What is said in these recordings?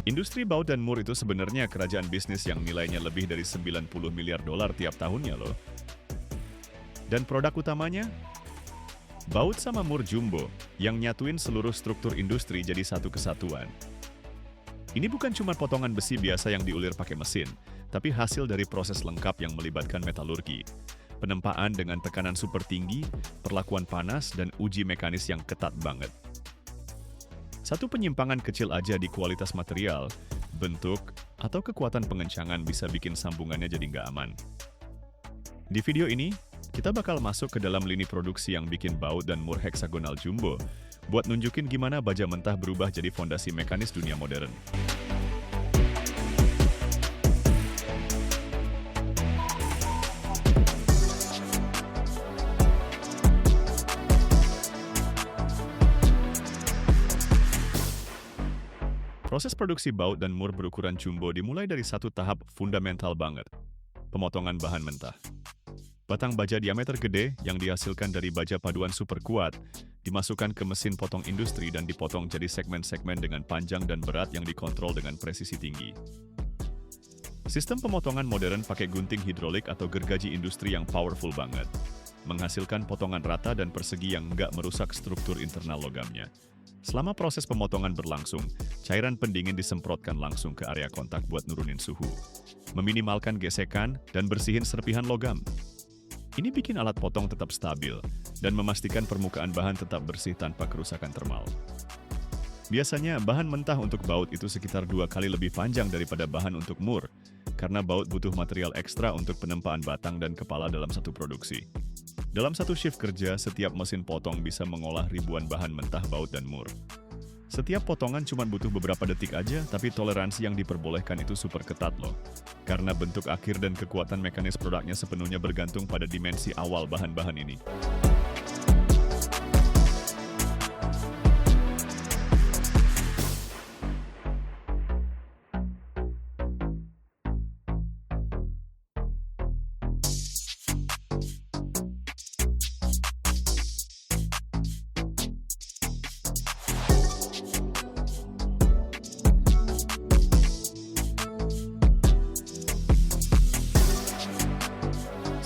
Industri baut dan mur itu sebenarnya kerajaan bisnis yang nilainya lebih dari 90 miliar dolar tiap tahunnya loh. Dan produk utamanya? Baut sama mur jumbo, yang nyatuin seluruh struktur industri jadi satu kesatuan. Ini bukan cuma potongan besi biasa yang diulir pakai mesin, tapi hasil dari proses lengkap yang melibatkan metalurgi, penempaan dengan tekanan super tinggi, perlakuan panas, dan uji mekanis yang ketat banget. Satu penyimpangan kecil aja di kualitas material, bentuk, atau kekuatan pengencangan bisa bikin sambungannya jadi nggak aman. Di video ini, kita bakal masuk ke dalam lini produksi yang bikin baut dan mur heksagonal jumbo, buat nunjukin gimana baja mentah berubah jadi fondasi mekanis dunia modern. Proses produksi baut dan mur berukuran jumbo dimulai dari satu tahap fundamental banget, pemotongan bahan mentah. Batang baja diameter gede yang dihasilkan dari baja paduan super kuat, dimasukkan ke mesin potong industri dan dipotong jadi segmen-segmen dengan panjang dan berat yang dikontrol dengan presisi tinggi. Sistem pemotongan modern pakai gunting hidrolik atau gergaji industri yang powerful banget, menghasilkan potongan rata dan persegi yang nggak merusak struktur internal logamnya. Selama proses pemotongan berlangsung, cairan pendingin disemprotkan langsung ke area kontak buat nurunin suhu, meminimalkan gesekan, dan bersihin serpihan logam. Ini bikin alat potong tetap stabil, dan memastikan permukaan bahan tetap bersih tanpa kerusakan termal. Biasanya, bahan mentah untuk baut itu sekitar 2 kali lebih panjang daripada bahan untuk mur, karena baut butuh material ekstra untuk penempaan batang dan kepala dalam satu produksi. Dalam satu shift kerja, setiap mesin potong bisa mengolah ribuan bahan mentah baut dan mur. Setiap potongan cuma butuh beberapa detik aja, tapi toleransi yang diperbolehkan itu super ketat loh. Karena bentuk akhir dan kekuatan mekanis produknya sepenuhnya bergantung pada dimensi awal bahan-bahan ini.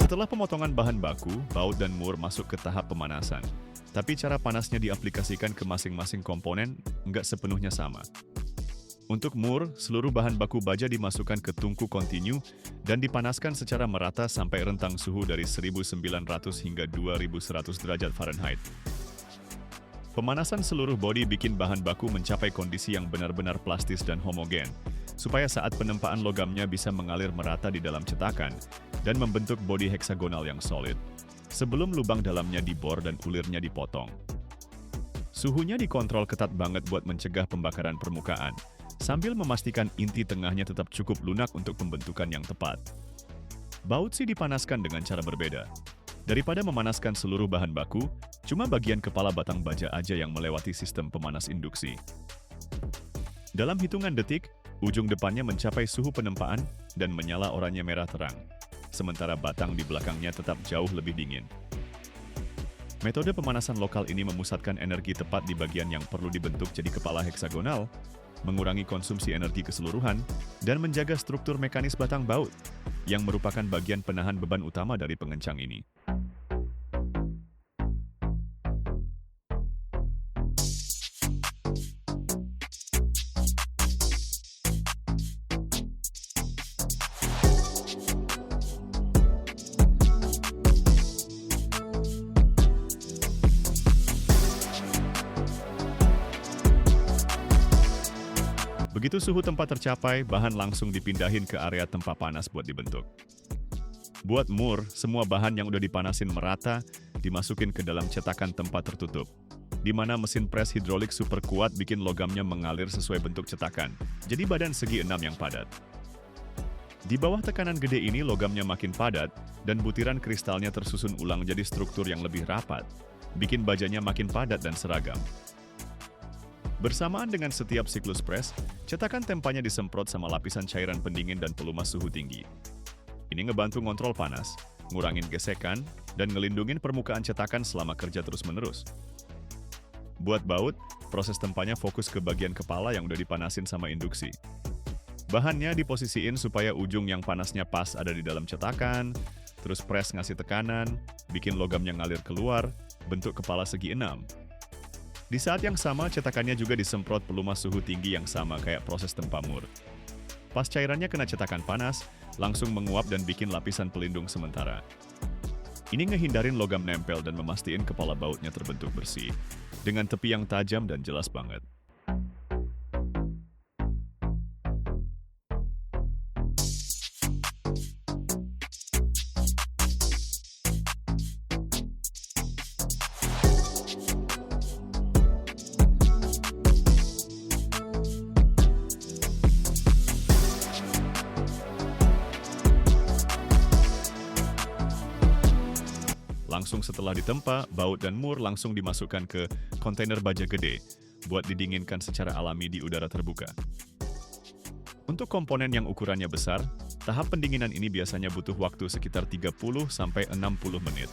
Setelah pemotongan bahan baku, baut dan mur masuk ke tahap pemanasan. Tapi cara panasnya diaplikasikan ke masing-masing komponen nggak sepenuhnya sama. Untuk mur, seluruh bahan baku baja dimasukkan ke tungku kontinu dan dipanaskan secara merata sampai rentang suhu dari 1900 hingga 2100 derajat Fahrenheit. Pemanasan seluruh bodi bikin bahan baku mencapai kondisi yang benar-benar plastis dan homogen, supaya saat penempaan logamnya bisa mengalir merata di dalam cetakan dan membentuk bodi heksagonal yang solid, sebelum lubang dalamnya dibor dan ulirnya dipotong. Suhunya dikontrol ketat banget buat mencegah pembakaran permukaan, sambil memastikan inti tengahnya tetap cukup lunak untuk pembentukan yang tepat. Baut sih dipanaskan dengan cara berbeda. Daripada memanaskan seluruh bahan baku, cuma bagian kepala batang baja aja yang melewati sistem pemanas induksi. Dalam hitungan detik, ujung depannya mencapai suhu penempaan dan menyala oranye merah terang, sementara batang di belakangnya tetap jauh lebih dingin. Metode pemanasan lokal ini memusatkan energi tepat di bagian yang perlu dibentuk jadi kepala heksagonal, mengurangi konsumsi energi keseluruhan, dan menjaga struktur mekanis batang baut, yang merupakan bagian penahan beban utama dari pengencang ini. Begitu suhu tempat tercapai, bahan langsung dipindahin ke area tempat panas buat dibentuk. Buat mur, semua bahan yang udah dipanasin merata dimasukin ke dalam cetakan tempat tertutup, di mana mesin pres hidrolik super kuat bikin logamnya mengalir sesuai bentuk cetakan, jadi badan segi 6 yang padat. Di bawah tekanan gede ini logamnya makin padat, dan butiran kristalnya tersusun ulang jadi struktur yang lebih rapat, bikin bajanya makin padat dan seragam. Bersamaan dengan setiap siklus pres, cetakan tempanya disemprot sama lapisan cairan pendingin dan pelumas suhu tinggi. Ini ngebantu ngontrol panas, ngurangin gesekan, dan ngelindungin permukaan cetakan selama kerja terus-menerus. Buat baut, proses tempanya fokus ke bagian kepala yang udah dipanasin sama induksi. Bahannya diposisiin supaya ujung yang panasnya pas ada di dalam cetakan, terus press ngasih tekanan, bikin logamnya ngalir keluar, bentuk kepala segi 6. Di saat yang sama, cetakannya juga disemprot pelumas suhu tinggi yang sama kayak proses tempa mur. Pas cairannya kena cetakan panas, langsung menguap dan bikin lapisan pelindung sementara. Ini ngehindarin logam nempel dan memastiin kepala bautnya terbentuk bersih, dengan tepi yang tajam dan jelas banget. Langsung setelah ditempa, baut dan mur langsung dimasukkan ke kontainer baja gede buat didinginkan secara alami di udara terbuka. Untuk komponen yang ukurannya besar, tahap pendinginan ini biasanya butuh waktu sekitar 30-60 menit.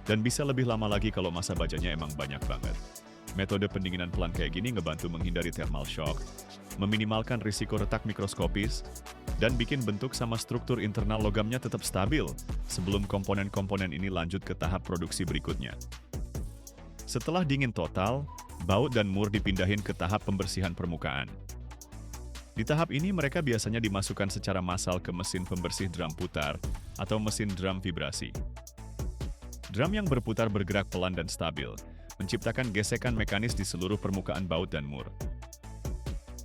Dan bisa lebih lama lagi kalau masa bajanya emang banyak banget. Metode pendinginan pelan kayak gini ngebantu menghindari thermal shock, meminimalkan risiko retak mikroskopis, dan bikin bentuk sama struktur internal logamnya tetap stabil sebelum komponen-komponen ini lanjut ke tahap produksi berikutnya. Setelah dingin total, baut dan mur dipindahin ke tahap pembersihan permukaan. Di tahap ini mereka biasanya dimasukkan secara massal ke mesin pembersih drum putar atau mesin drum vibrasi. Drum yang berputar bergerak pelan dan stabil, menciptakan gesekan mekanis di seluruh permukaan baut dan mur.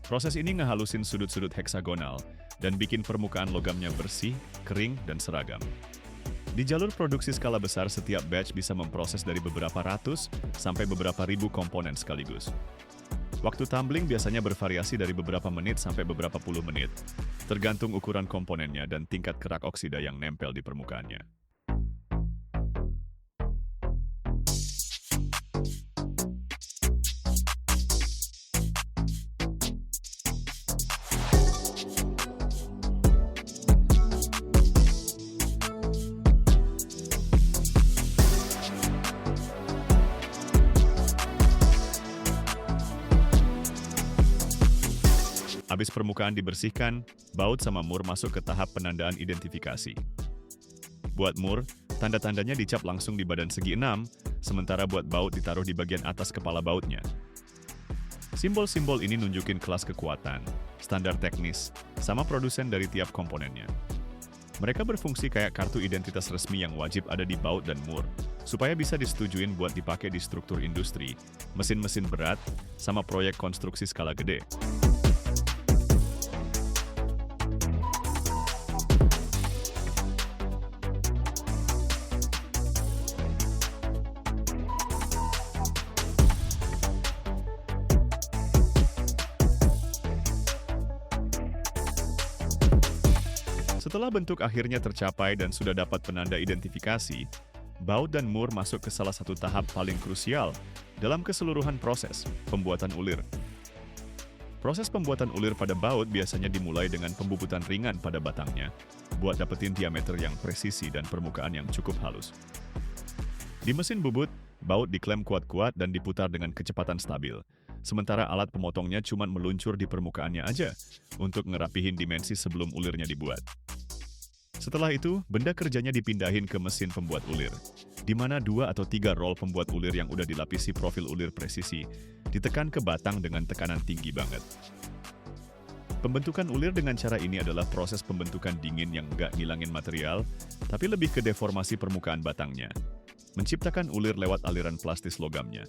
Proses ini ngehalusin sudut-sudut heksagonal dan bikin permukaan logamnya bersih, kering, dan seragam. Di jalur produksi skala besar, setiap batch bisa memproses dari beberapa ratus sampai beberapa ribu komponen sekaligus. Waktu tumbling biasanya bervariasi dari beberapa menit sampai beberapa puluh menit, tergantung ukuran komponennya dan tingkat kerak oksida yang nempel di permukaannya. Habis permukaan dibersihkan, baut sama mur masuk ke tahap penandaan identifikasi. Buat mur, tanda-tandanya dicap langsung di badan segi 6, sementara buat baut ditaruh di bagian atas kepala bautnya. Simbol-simbol ini nunjukin kelas kekuatan, standar teknis, sama produsen dari tiap komponennya. Mereka berfungsi kayak kartu identitas resmi yang wajib ada di baut dan mur, supaya bisa disetujuin buat dipakai di struktur industri, mesin-mesin berat, sama proyek konstruksi skala gede. Setelah bentuk akhirnya tercapai dan sudah dapat penanda identifikasi, baut dan mur masuk ke salah satu tahap paling krusial dalam keseluruhan proses, pembuatan ulir. Proses pembuatan ulir pada baut biasanya dimulai dengan pembubutan ringan pada batangnya, buat dapetin diameter yang presisi dan permukaan yang cukup halus. Di mesin bubut, baut diklem kuat-kuat dan diputar dengan kecepatan stabil, sementara alat pemotongnya cuma meluncur di permukaannya aja untuk ngerapihin dimensi sebelum ulirnya dibuat. Setelah itu, benda kerjanya dipindahin ke mesin pembuat ulir, di mana 2 atau 3 roll pembuat ulir yang udah dilapisi profil ulir presisi, ditekan ke batang dengan tekanan tinggi banget. Pembentukan ulir dengan cara ini adalah proses pembentukan dingin yang nggak ngilangin material, tapi lebih ke deformasi permukaan batangnya, menciptakan ulir lewat aliran plastis logamnya.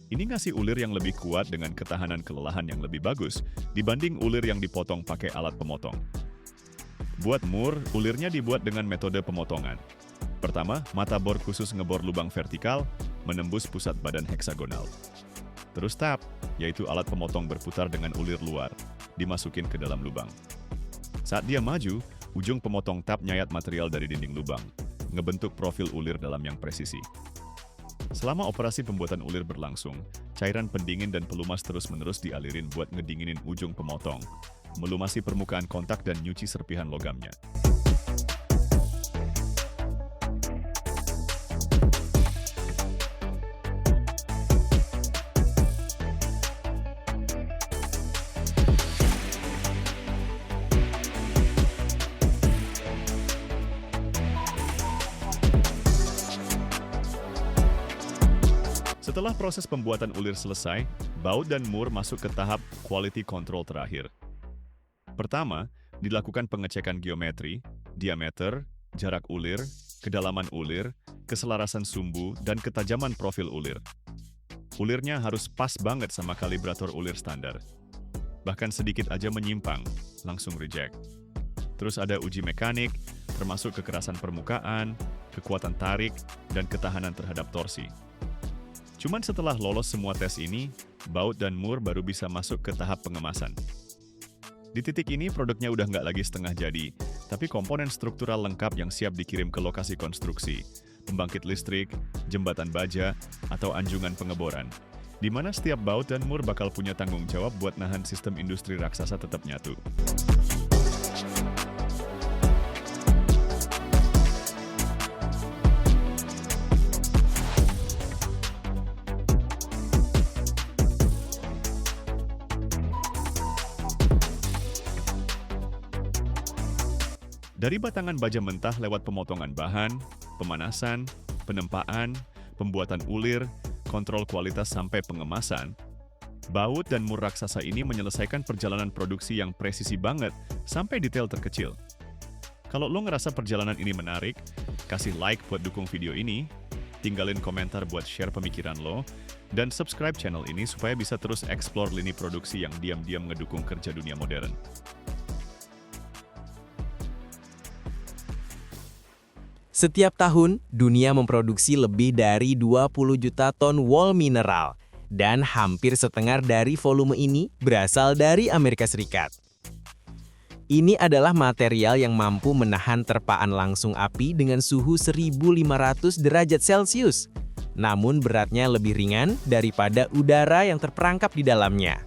Ini ngasih ulir yang lebih kuat dengan ketahanan kelelahan yang lebih bagus dibanding ulir yang dipotong pakai alat pemotong. Buat mur, ulirnya dibuat dengan metode pemotongan. Pertama, mata bor khusus ngebor lubang vertikal, menembus pusat badan heksagonal. Terus tap, yaitu alat pemotong berputar dengan ulir luar, dimasukin ke dalam lubang. Saat dia maju, ujung pemotong tap nyayat material dari dinding lubang, ngebentuk profil ulir dalam yang presisi. Selama operasi pembuatan ulir berlangsung, cairan pendingin dan pelumas terus-menerus dialirin buat ngedinginin ujung pemotong, melumasi permukaan kontak dan nyuci serpihan logamnya. Setelah proses pembuatan ulir selesai, Baut dan Moore masuk ke tahap quality control terakhir. Pertama, dilakukan pengecekan geometri, diameter, jarak ulir, kedalaman ulir, keselarasan sumbu, dan ketajaman profil ulir. Ulirnya harus pas banget sama kalibrator ulir standar. Bahkan sedikit aja menyimpang, langsung reject. Terus ada uji mekanik, termasuk kekerasan permukaan, kekuatan tarik, dan ketahanan terhadap torsi. Cuman setelah lolos semua tes ini, Baut dan Moore baru bisa masuk ke tahap pengemasan. Di titik ini produknya udah nggak lagi setengah jadi, tapi komponen struktural lengkap yang siap dikirim ke lokasi konstruksi, pembangkit listrik, jembatan baja, atau anjungan pengeboran, di mana setiap Baut dan Moore bakal punya tanggung jawab buat nahan sistem industri raksasa tetap nyatu. Dari batangan baja mentah lewat pemotongan bahan, pemanasan, penempaan, pembuatan ulir, kontrol kualitas sampai pengemasan, Baut dan Moore raksasa ini menyelesaikan perjalanan produksi yang presisi banget sampai detail terkecil. Kalau lo ngerasa perjalanan ini menarik, kasih like buat dukung video ini, tinggalin komentar buat share pemikiran lo, dan subscribe channel ini supaya bisa terus explore lini produksi yang diam-diam ngedukung kerja dunia modern. Setiap tahun, dunia memproduksi lebih dari 20 juta ton wall mineral, dan hampir setengah dari volume ini berasal dari Amerika Serikat. Ini adalah material yang mampu menahan terpaan langsung api dengan suhu 1.500 derajat Celcius, namun beratnya lebih ringan daripada udara yang terperangkap di dalamnya.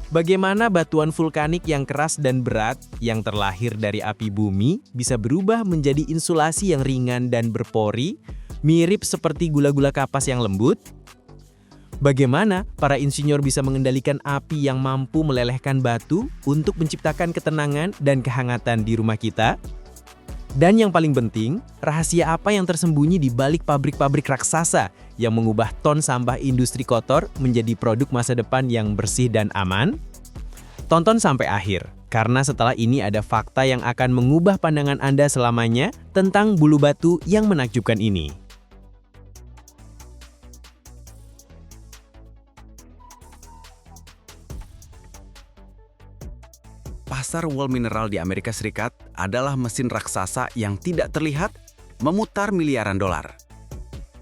Bagaimana batuan vulkanik yang keras dan berat yang terlahir dari api bumi bisa berubah menjadi insulasi yang ringan dan berpori, mirip seperti gula-gula kapas yang lembut? Bagaimana para insinyur bisa mengendalikan api yang mampu melelehkan batu untuk menciptakan ketenangan dan kehangatan di rumah kita? Dan yang paling penting, rahasia apa yang tersembunyi di balik pabrik-pabrik raksasa yang mengubah ton sampah industri kotor menjadi produk masa depan yang bersih dan aman? Tonton sampai akhir, karena setelah ini ada fakta yang akan mengubah pandangan Anda selamanya tentang bulu batu yang menakjubkan ini. Pasar wall mineral di Amerika Serikat adalah mesin raksasa yang tidak terlihat memutar miliaran dolar.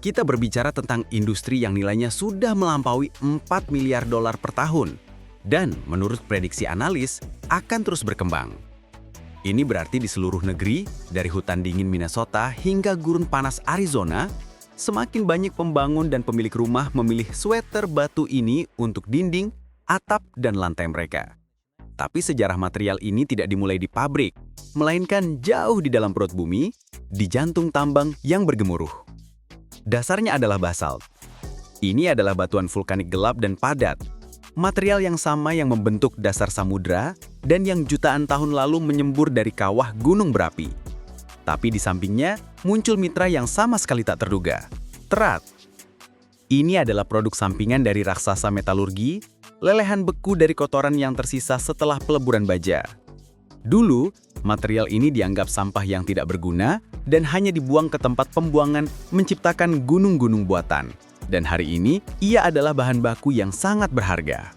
Kita berbicara tentang industri yang nilainya sudah melampaui 4 miliar dolar per tahun dan menurut prediksi analis akan terus berkembang. Ini berarti di seluruh negeri, dari hutan dingin Minnesota hingga gurun panas Arizona, semakin banyak pembangun dan pemilik rumah memilih sweater batu ini untuk dinding, atap, dan lantai mereka. Tapi sejarah material ini tidak dimulai di pabrik, melainkan jauh di dalam perut bumi, di jantung tambang yang bergemuruh. Dasarnya adalah basalt. Ini adalah batuan vulkanik gelap dan padat, material yang sama yang membentuk dasar samudra dan yang jutaan tahun lalu menyembur dari kawah gunung berapi. Tapi di sampingnya muncul mitra yang sama sekali tak terduga, terat. Ini adalah produk sampingan dari raksasa metalurgi, lelehan beku dari kotoran yang tersisa setelah peleburan baja. Dulu, material ini dianggap sampah yang tidak berguna dan hanya dibuang ke tempat pembuangan menciptakan gunung-gunung buatan. Dan hari ini, ia adalah bahan baku yang sangat berharga.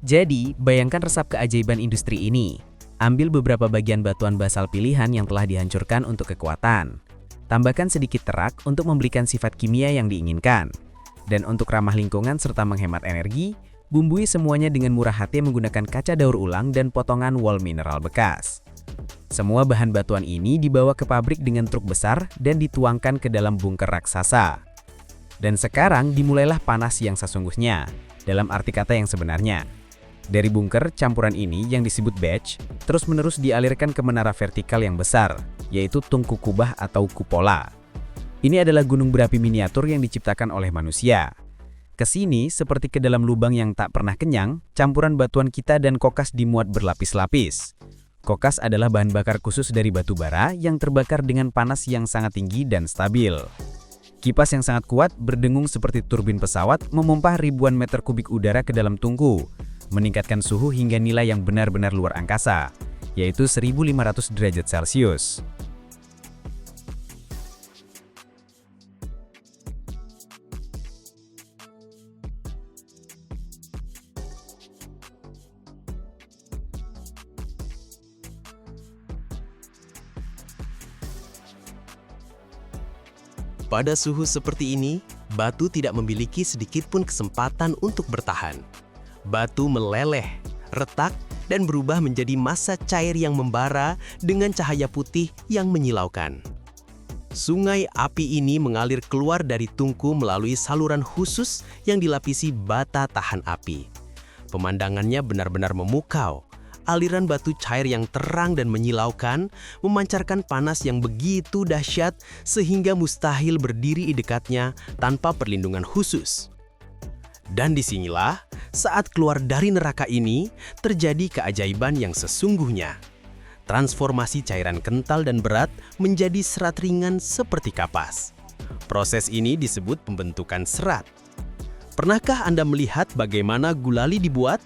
Jadi, bayangkan resap keajaiban industri ini. Ambil beberapa bagian batuan basal pilihan yang telah dihancurkan untuk kekuatan. Tambahkan sedikit terak untuk memberikan sifat kimia yang diinginkan. Dan untuk ramah lingkungan serta menghemat energi, bumbui semuanya dengan murah hati menggunakan kaca daur ulang dan potongan wall mineral bekas. Semua bahan batuan ini dibawa ke pabrik dengan truk besar dan dituangkan ke dalam bunker raksasa. Dan sekarang dimulailah panas yang sesungguhnya, dalam arti kata yang sebenarnya. Dari bunker, campuran ini yang disebut batch, terus-menerus dialirkan ke menara vertikal yang besar, yaitu tungku kubah atau kupola. Ini adalah gunung berapi miniatur yang diciptakan oleh manusia. Kesini, seperti ke dalam lubang yang tak pernah kenyang, campuran batuan kita dan kokas dimuat berlapis-lapis. Kokas adalah bahan bakar khusus dari batu bara yang terbakar dengan panas yang sangat tinggi dan stabil. Kipas yang sangat kuat berdengung seperti turbin pesawat memompa ribuan meter kubik udara ke dalam tungku, meningkatkan suhu hingga nilai yang benar-benar luar angkasa, yaitu 1500 derajat Celcius. Pada suhu seperti ini, batu tidak memiliki sedikitpun kesempatan untuk bertahan. Batu meleleh, retak, dan berubah menjadi massa cair yang membara dengan cahaya putih yang menyilaukan. Sungai api ini mengalir keluar dari tungku melalui saluran khusus yang dilapisi bata tahan api. Pemandangannya benar-benar memukau. Aliran batu cair yang terang dan menyilaukan memancarkan panas yang begitu dahsyat sehingga mustahil berdiri di dekatnya tanpa perlindungan khusus. Dan disinilah, saat keluar dari neraka ini, terjadi keajaiban yang sesungguhnya. Transformasi cairan kental dan berat menjadi serat ringan seperti kapas. Proses ini disebut pembentukan serat. Pernahkah Anda melihat bagaimana gulali dibuat?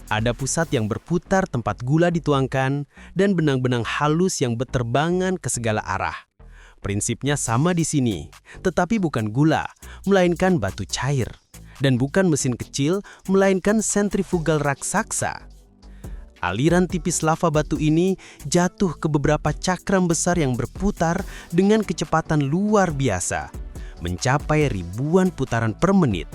Ada pusat yang berputar tempat gula dituangkan dan benang-benang halus yang berterbangan ke segala arah. Prinsipnya sama di sini, tetapi bukan gula, melainkan batu cair. Dan bukan mesin kecil, melainkan sentrifugal raksasa. Aliran tipis lava batu ini jatuh ke beberapa cakram besar yang berputar dengan kecepatan luar biasa, mencapai ribuan putaran per menit.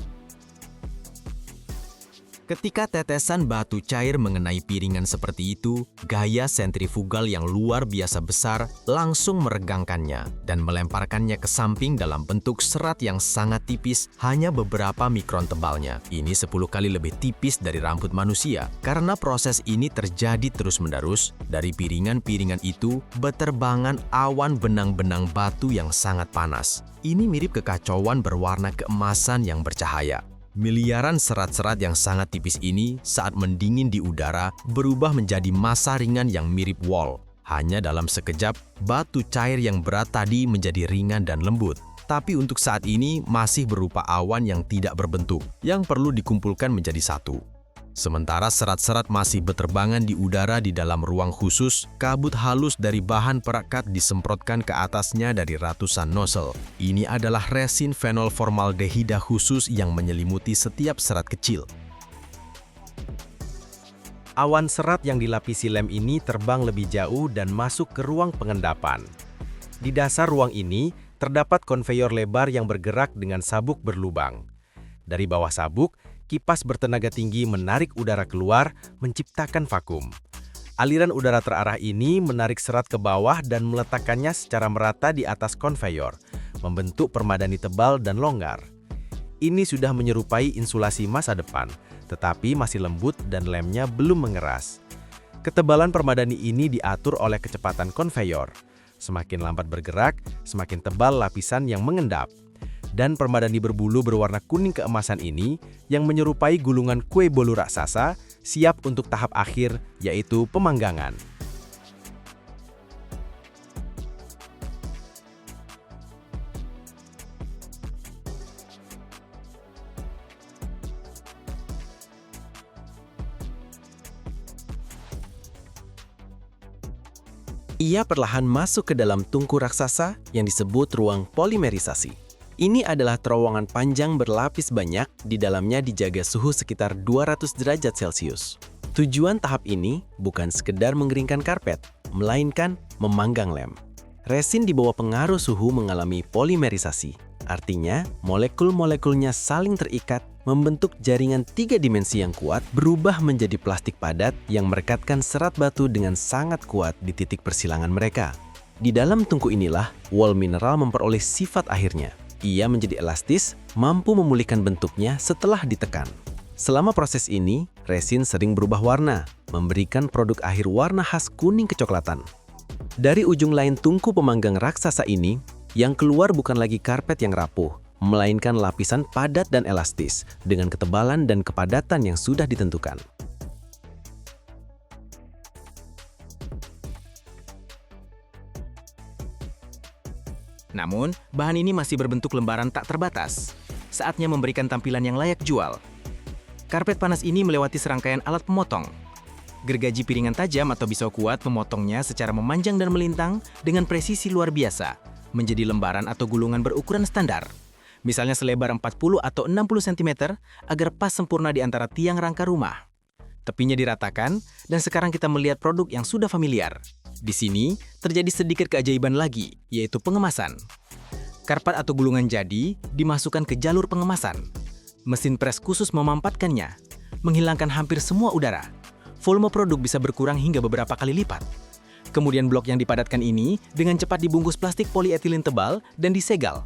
Ketika tetesan batu cair mengenai piringan seperti itu, gaya sentrifugal yang luar biasa besar langsung meregangkannya dan melemparkannya ke samping dalam bentuk serat yang sangat tipis, hanya beberapa mikron tebalnya. Ini 10 kali lebih tipis dari rambut manusia. Karena proses ini terjadi terus-menerus, dari piringan-piringan itu berterbangan awan benang-benang batu yang sangat panas. Ini mirip kekacauan berwarna keemasan yang bercahaya. Miliaran serat-serat yang sangat tipis ini saat mendingin di udara berubah menjadi massa ringan yang mirip wol. Hanya dalam sekejap, batu cair yang berat tadi menjadi ringan dan lembut. Tapi untuk saat ini masih berupa awan yang tidak berbentuk, yang perlu dikumpulkan menjadi satu. Sementara serat-serat masih berterbangan di udara di dalam ruang khusus, kabut halus dari bahan perekat disemprotkan ke atasnya dari ratusan nozzle. Ini adalah resin fenol formaldehida khusus yang menyelimuti setiap serat kecil. Awan serat yang dilapisi lem ini terbang lebih jauh dan masuk ke ruang pengendapan. Di dasar ruang ini terdapat konveyor lebar yang bergerak dengan sabuk berlubang. Dari bawah sabuk, kipas bertenaga tinggi menarik udara keluar, menciptakan vakum. Aliran udara terarah ini menarik serat ke bawah dan meletakkannya secara merata di atas konveyor, membentuk permadani tebal dan longgar. Ini sudah menyerupai insulasi masa depan, tetapi masih lembut dan lemnya belum mengeras. Ketebalan permadani ini diatur oleh kecepatan konveyor. Semakin lambat bergerak, semakin tebal lapisan yang mengendap. Dan permadani berbulu berwarna kuning keemasan ini yang menyerupai gulungan kue bolu raksasa siap untuk tahap akhir, yaitu pemanggangan. Ia perlahan masuk ke dalam tungku raksasa yang disebut ruang polimerisasi. Ini adalah terowongan panjang berlapis banyak, di dalamnya dijaga suhu sekitar 200 derajat Celcius. Tujuan tahap ini bukan sekedar mengeringkan karpet, melainkan memanggang lem. Resin di bawah pengaruh suhu mengalami polimerisasi. Artinya, molekul-molekulnya saling terikat, membentuk jaringan 3 dimensi yang kuat, berubah menjadi plastik padat yang merekatkan serat batu dengan sangat kuat di titik persilangan mereka. Di dalam tungku inilah, wol mineral memperoleh sifat akhirnya. Ia menjadi elastis, mampu memulihkan bentuknya setelah ditekan. Selama proses ini, resin sering berubah warna, memberikan produk akhir warna khas kuning kecoklatan. Dari ujung lain tungku pemanggang raksasa ini, yang keluar bukan lagi karpet yang rapuh, melainkan lapisan padat dan elastis, dengan ketebalan dan kepadatan yang sudah ditentukan. Namun, bahan ini masih berbentuk lembaran tak terbatas. Saatnya memberikan tampilan yang layak jual. Karpet panas ini melewati serangkaian alat pemotong. Gergaji piringan tajam atau pisau kuat memotongnya secara memanjang dan melintang dengan presisi luar biasa, menjadi lembaran atau gulungan berukuran standar. Misalnya selebar 40 atau 60 cm agar pas sempurna di antara tiang rangka rumah. Tepinya diratakan, dan sekarang kita melihat produk yang sudah familiar. Di sini, terjadi sedikit keajaiban lagi, yaitu pengemasan. Karpet atau gulungan jadi dimasukkan ke jalur pengemasan. Mesin pres khusus memampatkannya, menghilangkan hampir semua udara. Volume produk bisa berkurang hingga beberapa kali lipat. Kemudian blok yang dipadatkan ini dengan cepat dibungkus plastik polietilen tebal dan disegel.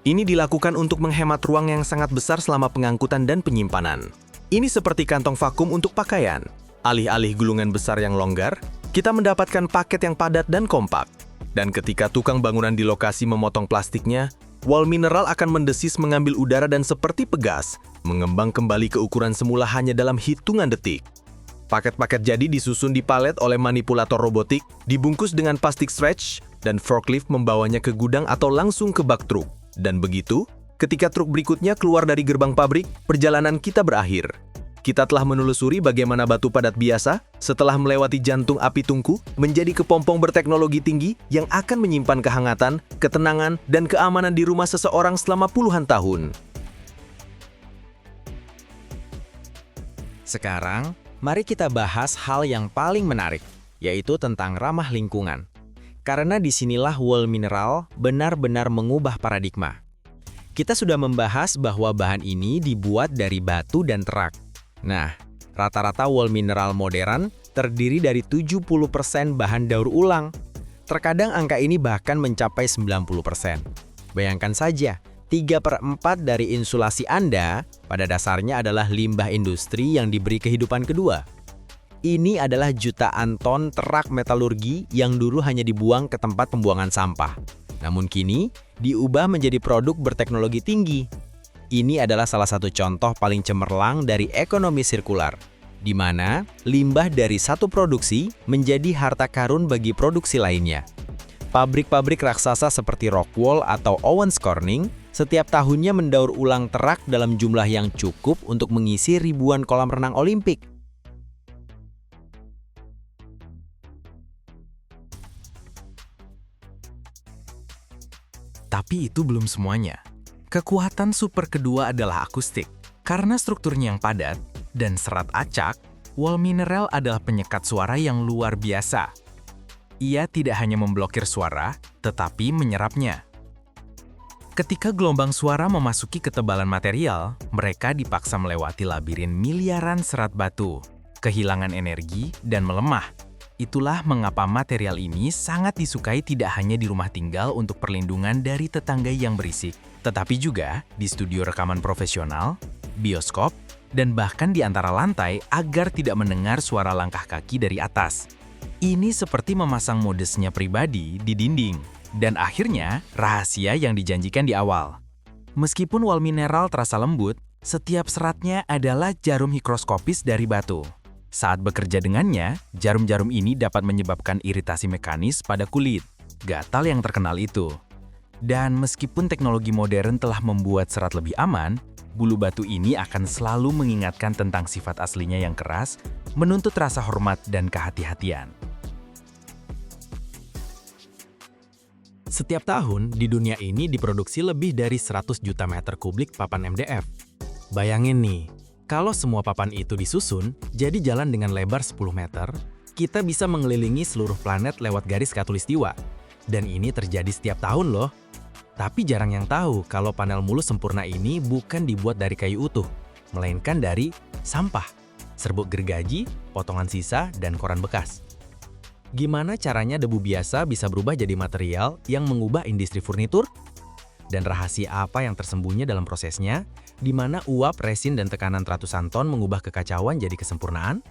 Ini dilakukan untuk menghemat ruang yang sangat besar selama pengangkutan dan penyimpanan. Ini seperti kantong vakum untuk pakaian. Alih-alih gulungan besar yang longgar, kita mendapatkan paket yang padat dan kompak. Dan ketika tukang bangunan di lokasi memotong plastiknya, wall mineral akan mendesis mengambil udara dan seperti pegas, mengembang kembali ke ukuran semula hanya dalam hitungan detik. Paket-paket jadi disusun di palet oleh manipulator robotik, dibungkus dengan plastik stretch, dan forklift membawanya ke gudang atau langsung ke bak truk. Dan begitu, ketika truk berikutnya keluar dari gerbang pabrik, perjalanan kita berakhir. Kita telah menelusuri bagaimana batu padat biasa, setelah melewati jantung api tungku, menjadi kepompong berteknologi tinggi yang akan menyimpan kehangatan, ketenangan, dan keamanan di rumah seseorang selama puluhan tahun. Sekarang, mari kita bahas hal yang paling menarik, yaitu tentang ramah lingkungan. Karena disinilah wall mineral benar-benar mengubah paradigma. Kita sudah membahas bahwa bahan ini dibuat dari batu dan terak. Nah, rata-rata wall mineral modern terdiri dari 70% bahan daur ulang. Terkadang angka ini bahkan mencapai 90%. Bayangkan saja, 3/4 dari insulasi Anda pada dasarnya adalah limbah industri yang diberi kehidupan kedua. Ini adalah jutaan ton terak metalurgi yang dulu hanya dibuang ke tempat pembuangan sampah. Namun kini, diubah menjadi produk berteknologi tinggi. Ini adalah salah satu contoh paling cemerlang dari ekonomi sirkular, di mana limbah dari satu produksi menjadi harta karun bagi produksi lainnya. Pabrik-pabrik raksasa seperti Rockwell atau Owens Corning setiap tahunnya mendaur ulang terak dalam jumlah yang cukup untuk mengisi ribuan kolam renang Olimpik. Tapi itu belum semuanya. Kekuatan super kedua adalah akustik. Karena strukturnya yang padat dan serat acak, wall mineral adalah penyekat suara yang luar biasa. Ia tidak hanya memblokir suara, tetapi menyerapnya. Ketika gelombang suara memasuki ketebalan material, mereka dipaksa melewati labirin miliaran serat batu, kehilangan energi, dan melemah. Itulah mengapa material ini sangat disukai tidak hanya di rumah tinggal untuk perlindungan dari tetangga yang berisik, tetapi juga di studio rekaman profesional, bioskop, dan bahkan di antara lantai agar tidak mendengar suara langkah kaki dari atas. Ini seperti memasang modesnya pribadi di dinding, dan akhirnya rahasia yang dijanjikan di awal. Meskipun wall mineral terasa lembut, setiap seratnya adalah jarum mikroskopis dari batu. Saat bekerja dengannya, jarum-jarum ini dapat menyebabkan iritasi mekanis pada kulit, gatal yang terkenal itu. Dan meskipun teknologi modern telah membuat serat lebih aman, bulu batu ini akan selalu mengingatkan tentang sifat aslinya yang keras, menuntut rasa hormat dan kehati-hatian. Setiap tahun, di dunia ini diproduksi lebih dari 100 juta meter kubik papan MDF. Bayangin nih, kalau semua papan itu disusun, jadi jalan dengan lebar 10 meter, kita bisa mengelilingi seluruh planet lewat garis khatulistiwa. Dan ini terjadi setiap tahun loh. Tapi jarang yang tahu kalau panel mulus sempurna ini bukan dibuat dari kayu utuh, melainkan dari sampah, serbuk gergaji, potongan sisa, dan koran bekas. Gimana caranya debu biasa bisa berubah jadi material yang mengubah industri furnitur? Dan rahasia apa yang tersembunyi dalam prosesnya, di mana uap, resin, dan tekanan ratusan ton mengubah kekacauan jadi kesempurnaan?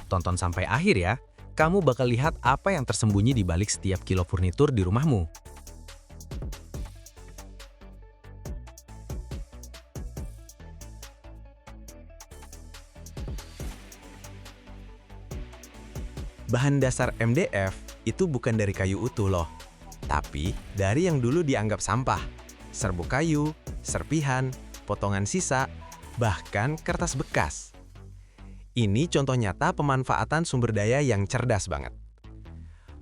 Tonton sampai akhir ya, kamu bakal lihat apa yang tersembunyi di balik setiap kilo furnitur di rumahmu. Bahan dasar MDF itu bukan dari kayu utuh loh, tapi dari yang dulu dianggap sampah. Serbuk kayu, serpihan, potongan sisa, bahkan kertas bekas. Ini contoh nyata pemanfaatan sumber daya yang cerdas banget.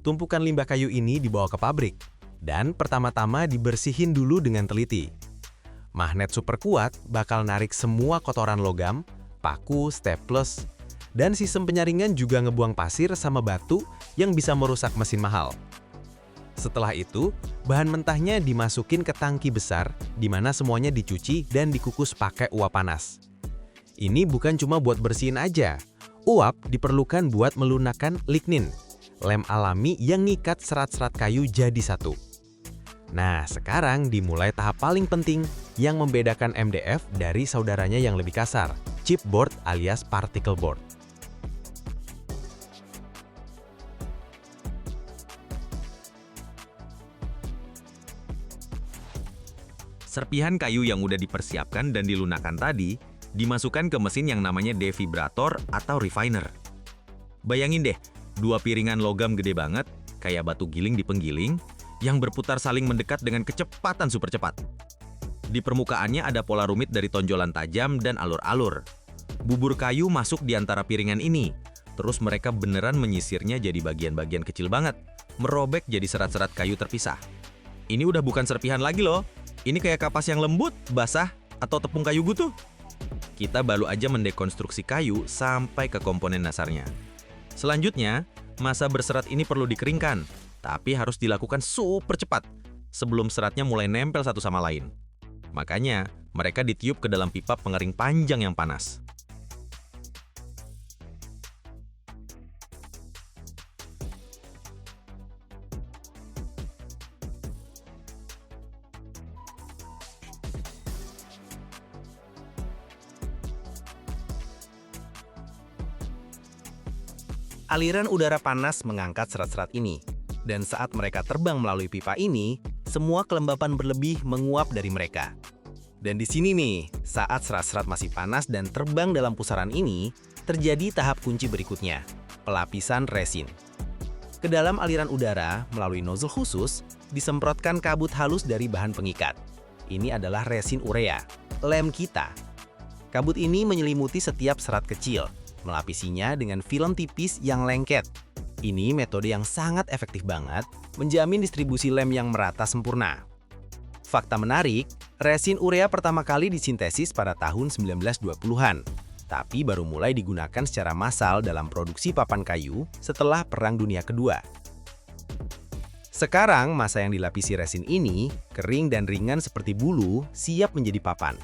Tumpukan limbah kayu ini dibawa ke pabrik, dan pertama-tama dibersihin dulu dengan teliti. Magnet super kuat bakal narik semua kotoran logam, paku, staples, dan sistem penyaringan juga ngebuang pasir sama batu yang bisa merusak mesin mahal. Setelah itu, bahan mentahnya dimasukin ke tangki besar, di mana semuanya dicuci dan dikukus pakai uap panas. Ini bukan cuma buat bersihin aja. Uap diperlukan buat melunakkan lignin, lem alami yang ngikat serat-serat kayu jadi satu. Nah, sekarang dimulai tahap paling penting yang membedakan MDF dari saudaranya yang lebih kasar, chipboard alias particle board. Serpihan kayu yang udah dipersiapkan dan dilunakkan tadi dimasukkan ke mesin yang namanya defibrator atau refiner. Bayangin deh, dua piringan logam gede banget, kayak batu giling di penggiling, yang berputar saling mendekat dengan kecepatan super cepat. Di permukaannya ada pola rumit dari tonjolan tajam dan alur-alur. Bubur kayu masuk di antara piringan ini, terus mereka beneran menyisirnya jadi bagian-bagian kecil banget, merobek jadi serat-serat kayu terpisah. Ini udah bukan serpihan lagi loh. Ini kayak kapas yang lembut, basah, atau tepung kayu butuh. Kita baru aja mendekonstruksi kayu sampai ke komponen dasarnya. Selanjutnya, massa berserat ini perlu dikeringkan, tapi harus dilakukan super cepat sebelum seratnya mulai nempel satu sama lain. Makanya, mereka ditiup ke dalam pipa pengering panjang yang panas. Aliran udara panas mengangkat serat-serat ini, dan saat mereka terbang melalui pipa ini, semua kelembapan berlebih menguap dari mereka. Dan di sini nih, saat serat-serat masih panas dan terbang dalam pusaran ini, terjadi tahap kunci berikutnya, pelapisan resin. Ke dalam aliran udara, melalui nozzle khusus, disemprotkan kabut halus dari bahan pengikat. Ini adalah resin urea, lem kita. Kabut ini menyelimuti setiap serat kecil, melapisinya dengan film tipis yang lengket. Ini metode yang sangat efektif banget, menjamin distribusi lem yang merata sempurna. Fakta menarik, resin urea pertama kali disintesis pada tahun 1920-an, tapi baru mulai digunakan secara massal dalam produksi papan kayu setelah Perang Dunia Kedua. Sekarang, massa yang dilapisi resin ini kering dan ringan seperti bulu, siap menjadi papan.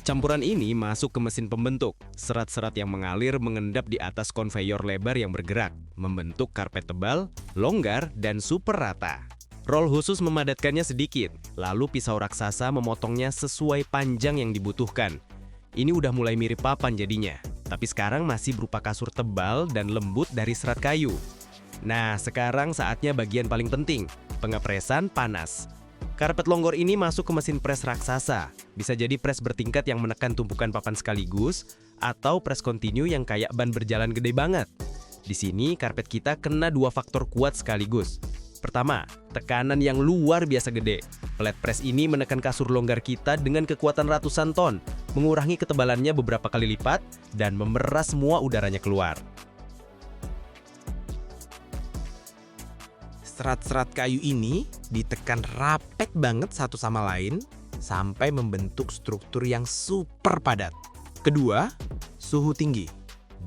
Campuran ini masuk ke mesin pembentuk. Serat-serat yang mengalir mengendap di atas konveyor lebar yang bergerak, membentuk karpet tebal, longgar, dan super rata. Roll khusus memadatkannya sedikit, lalu pisau raksasa memotongnya sesuai panjang yang dibutuhkan. Ini udah mulai mirip papan jadinya, tapi sekarang masih berupa kasur tebal dan lembut dari serat kayu. Nah, sekarang saatnya bagian paling penting, pengepresan panas. Karpet longgor ini masuk ke mesin pres raksasa. Bisa jadi pres bertingkat yang menekan tumpukan papan sekaligus, atau pres kontinu yang kayak ban berjalan gede banget. Di sini, karpet kita kena dua faktor kuat sekaligus. Pertama, tekanan yang luar biasa gede. Pelet pres ini menekan kasur longgar kita dengan kekuatan ratusan ton, mengurangi ketebalannya beberapa kali lipat, dan memeras semua udaranya keluar. Serat-serat kayu ini ditekan rapet banget satu sama lain sampai membentuk struktur yang super padat. Kedua, suhu tinggi,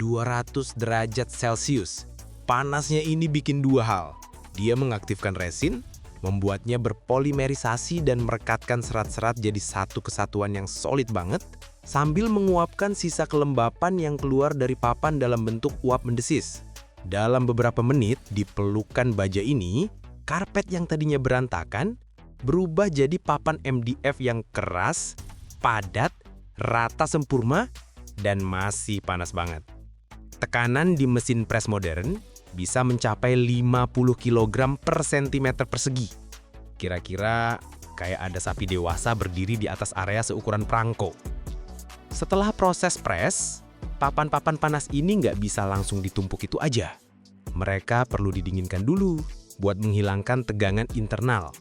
200 derajat Celcius. Panasnya ini bikin dua hal. Dia mengaktifkan resin, membuatnya berpolimerisasi dan merekatkan serat-serat jadi satu kesatuan yang solid banget, sambil menguapkan sisa kelembapan yang keluar dari papan dalam bentuk uap mendesis. Dalam beberapa menit di pelukan baja ini, karpet yang tadinya berantakan berubah jadi papan MDF yang keras, padat, rata sempurna, dan masih panas banget. Tekanan di mesin pres modern bisa mencapai 50 kg per sentimeter persegi. Kira-kira kayak ada sapi dewasa berdiri di atas area seukuran perangko. Setelah proses press, papan-papan panas ini nggak bisa langsung ditumpuk itu aja. Mereka perlu didinginkan dulu buat menghilangkan tegangan internal.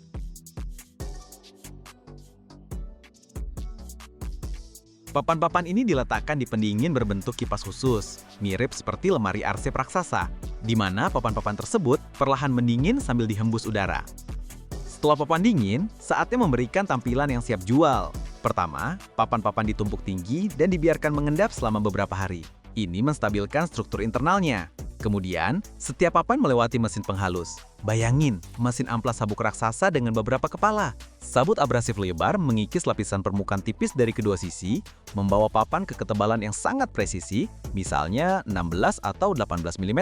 Papan-papan ini diletakkan di pendingin berbentuk kipas khusus, mirip seperti lemari arsip raksasa, di mana papan-papan tersebut perlahan mendingin sambil dihembus udara. Setelah papan dingin, saatnya memberikan tampilan yang siap jual. Pertama, papan-papan ditumpuk tinggi dan dibiarkan mengendap selama beberapa hari. Ini menstabilkan struktur internalnya. Kemudian, setiap papan melewati mesin penghalus. Bayangin, mesin amplas sabuk raksasa dengan beberapa kepala. Sabut abrasif lebar mengikis lapisan permukaan tipis dari kedua sisi, membawa papan ke ketebalan yang sangat presisi, misalnya 16 atau 18 mm,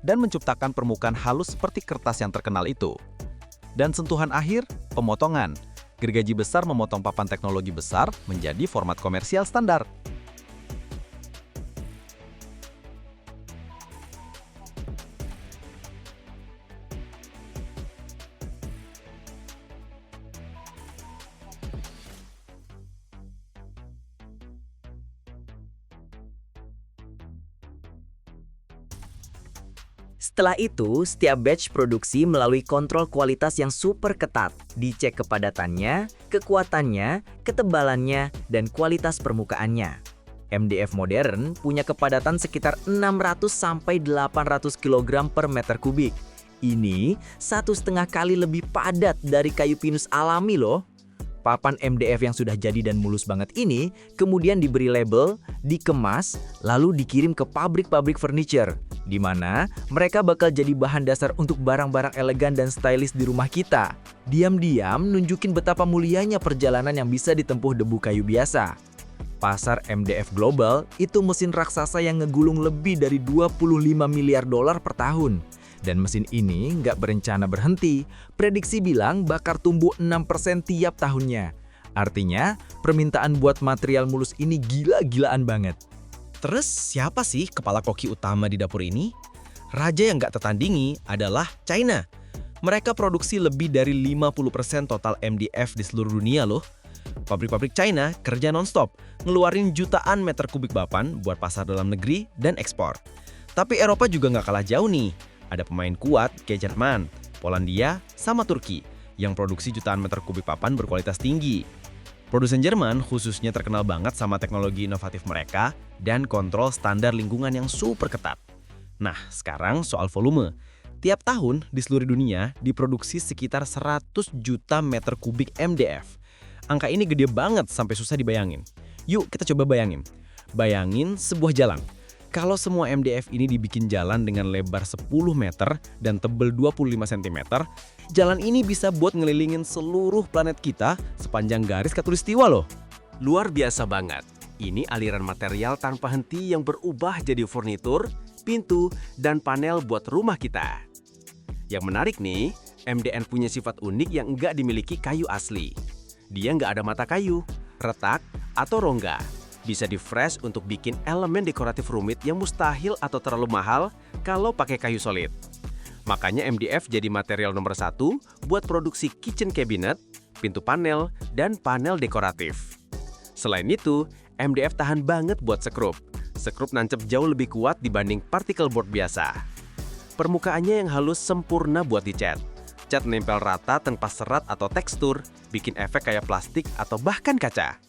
dan menciptakan permukaan halus seperti kertas yang terkenal itu. Dan sentuhan akhir, pemotongan. Gergaji besar memotong papan teknologi besar menjadi format komersial standar. Setelah itu, setiap batch produksi melalui kontrol kualitas yang super ketat. Dicek kepadatannya, kekuatannya, ketebalannya, dan kualitas permukaannya. MDF modern punya kepadatan sekitar 600-800 kg per meter kubik. Ini 1,5 kali lebih padat dari kayu pinus alami loh. Papan MDF yang sudah jadi dan mulus banget ini kemudian diberi label, dikemas, lalu dikirim ke pabrik-pabrik furniture, di mana mereka bakal jadi bahan dasar untuk barang-barang elegan dan stylish di rumah kita. Diam-diam nunjukin betapa mulianya perjalanan yang bisa ditempuh debu kayu biasa. Pasar MDF global itu mesin raksasa yang ngegulung lebih dari 25 miliar dolar per tahun. Dan mesin ini nggak berencana berhenti. Prediksi bilang bakal tumbuh 6% tiap tahunnya. Artinya, permintaan buat material mulus ini gila-gilaan banget. Terus siapa sih kepala koki utama di dapur ini? Raja yang nggak tertandingi adalah China. Mereka produksi lebih dari 50% total MDF di seluruh dunia loh. Pabrik-pabrik China kerja non-stop, ngeluarin jutaan meter kubik papan buat pasar dalam negeri dan ekspor. Tapi Eropa juga nggak kalah jauh nih. Ada pemain kuat kayak Jerman, Polandia, sama Turki yang produksi jutaan meter kubik papan berkualitas tinggi. Produsen Jerman khususnya terkenal banget sama teknologi inovatif mereka dan kontrol standar lingkungan yang super ketat. Nah, sekarang soal volume. Tiap tahun di seluruh dunia diproduksi sekitar 100 juta meter kubik MDF. Angka ini gede banget sampai susah dibayangin. Yuk kita coba bayangin. Bayangin sebuah jalan. Kalau semua MDF ini dibikin jalan dengan lebar 10 meter dan tebal 25 cm, jalan ini bisa buat ngelilingin seluruh planet kita sepanjang garis khatulistiwa loh. Luar biasa banget. Ini aliran material tanpa henti yang berubah jadi furnitur, pintu, dan panel buat rumah kita. Yang menarik nih, MDN punya sifat unik yang nggak dimiliki kayu asli. Dia nggak ada mata kayu, retak, atau rongga. Bisa di-fresh untuk bikin elemen dekoratif rumit yang mustahil atau terlalu mahal kalau pakai kayu solid. Makanya MDF jadi material nomor 1 buat produksi kitchen cabinet, pintu panel, dan panel dekoratif. Selain itu, MDF tahan banget buat sekrup. Sekrup nancep jauh lebih kuat dibanding particle board biasa. Permukaannya yang halus sempurna buat dicat. Cat nempel rata tanpa serat atau tekstur, bikin efek kayak plastik atau bahkan kaca.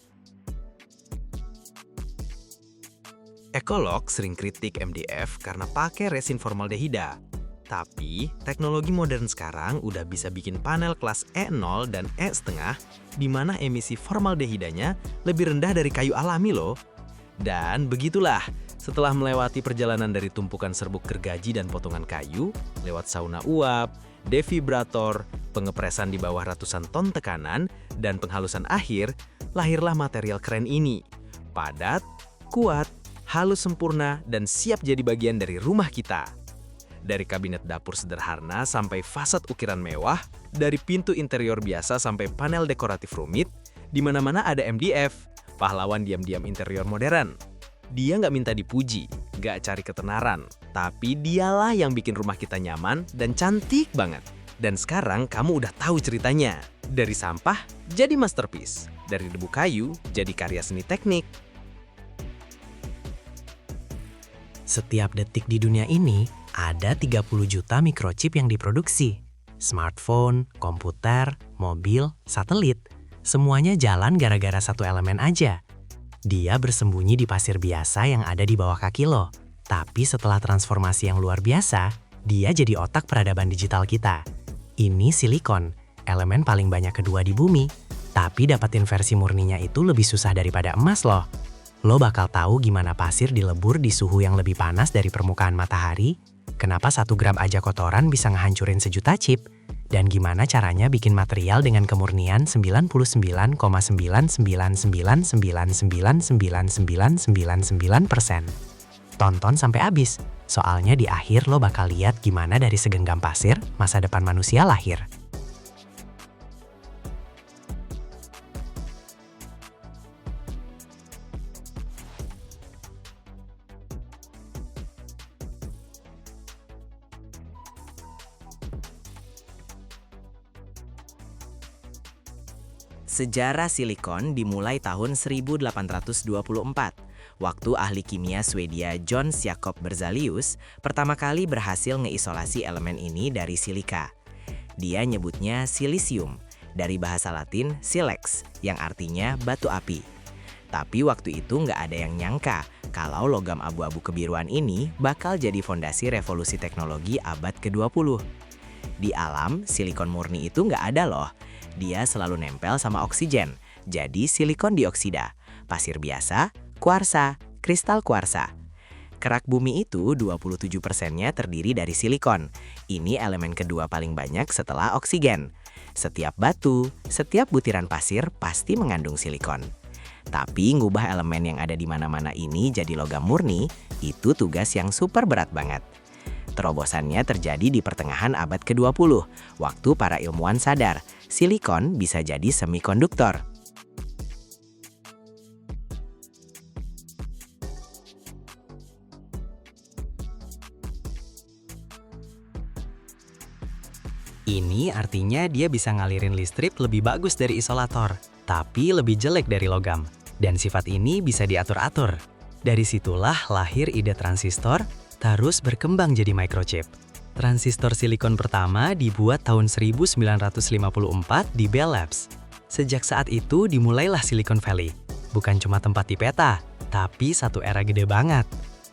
Ekolog sering kritik MDF karena pakai resin formaldehida. Tapi, teknologi modern sekarang udah bisa bikin panel kelas E0 dan E1/2 di mana emisi formaldehidanya lebih rendah dari kayu alami loh. Dan begitulah, setelah melewati perjalanan dari tumpukan serbuk gergaji dan potongan kayu, lewat sauna uap, defibrator, pengepresan di bawah ratusan ton tekanan, dan penghalusan akhir, lahirlah material keren ini. Padat, kuat, halus sempurna, dan siap jadi bagian dari rumah kita. Dari kabinet dapur sederhana sampai fasad ukiran mewah, dari pintu interior biasa sampai panel dekoratif rumit, di mana-mana ada MDF, pahlawan diam-diam interior modern. Dia nggak minta dipuji, nggak cari ketenaran, Tapi dialah yang bikin rumah kita nyaman dan cantik banget. Dan sekarang kamu udah tahu ceritanya. Dari sampah jadi masterpiece. Dari debu kayu jadi karya seni teknik. Setiap detik di dunia ini, ada 30 juta microchip yang diproduksi. Smartphone, komputer, mobil, satelit, semuanya jalan gara-gara satu elemen aja. Dia bersembunyi di pasir biasa yang ada di bawah kaki lo. Tapi setelah transformasi yang luar biasa, dia jadi otak peradaban digital kita. Ini silikon, elemen paling banyak kedua di bumi. Tapi dapatin versi murninya itu lebih susah daripada emas loh. Lo bakal tahu gimana pasir dilebur di suhu yang lebih panas dari permukaan matahari, kenapa 1 gram aja kotoran bisa ngehancurin sejuta chip, dan gimana caranya bikin material dengan kemurnian 99,999999999%. Tonton sampai habis, soalnya di akhir lo bakal lihat gimana dari segenggam pasir masa depan manusia lahir. Sejarah silikon dimulai tahun 1824, waktu ahli kimia Swedia John Jacob Berzelius pertama kali berhasil ngeisolasi elemen ini dari silika. Dia nyebutnya silisium, dari bahasa Latin silex, yang artinya batu api. Tapi waktu itu nggak ada yang nyangka kalau logam abu-abu kebiruan ini bakal jadi fondasi revolusi teknologi abad ke-20. Di alam, silikon murni itu nggak ada loh. Dia selalu nempel sama oksigen, jadi silikon dioksida, pasir biasa, kuarsa, kristal kuarsa. Kerak bumi itu 27%-nya terdiri dari silikon. Ini elemen kedua paling banyak setelah oksigen. Setiap batu, setiap butiran pasir pasti mengandung silikon. Tapi ngubah elemen yang ada di mana-mana ini jadi logam murni, itu tugas yang super berat banget. Terobosannya terjadi di pertengahan abad ke-20, waktu para ilmuwan sadar, silikon bisa jadi semikonduktor. Ini artinya dia bisa ngalirin listrik lebih bagus dari isolator, tapi lebih jelek dari logam. Dan sifat ini bisa diatur-atur. Dari situlah lahir ide transistor, terus berkembang jadi microchip. Transistor silikon pertama dibuat tahun 1954 di Bell Labs. Sejak saat itu dimulailah Silicon Valley. Bukan cuma tempat di peta, tapi satu era gede banget.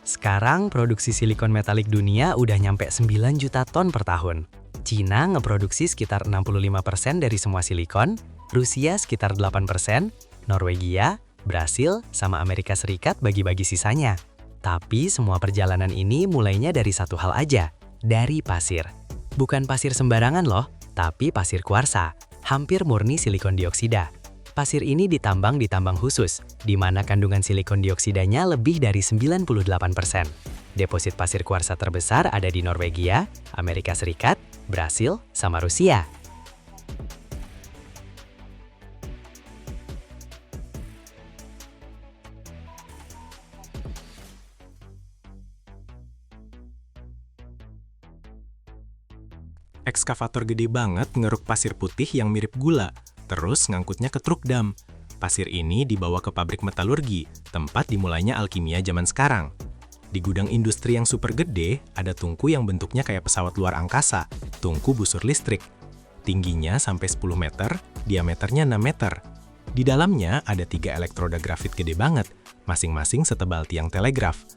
Sekarang produksi silikon metalik dunia udah nyampe 9 juta ton per tahun. Cina ngeproduksi sekitar 65% dari semua silikon, Rusia sekitar 8%, Norwegia, Brasil, sama Amerika Serikat bagi-bagi sisanya. Tapi semua perjalanan ini mulainya dari satu hal aja, dari pasir. Bukan pasir sembarangan loh, tapi pasir kuarsa, hampir murni silikon dioksida. Pasir ini ditambang di tambang khusus, di mana kandungan silikon dioksidanya lebih dari 98%. Deposit pasir kuarsa terbesar ada di Norwegia, Amerika Serikat, Brasil, sama Rusia. Ekskavator gede banget ngeruk pasir putih yang mirip gula, terus ngangkutnya ke truk dam. Pasir ini dibawa ke pabrik metalurgi, tempat dimulainya alkimia zaman sekarang. Di gudang industri yang super gede, ada tungku yang bentuknya kayak pesawat luar angkasa, tungku busur listrik. Tingginya sampai 10 meter, diameternya 6 meter. Di dalamnya ada 3 elektroda grafit gede banget, masing-masing setebal tiang telegraf.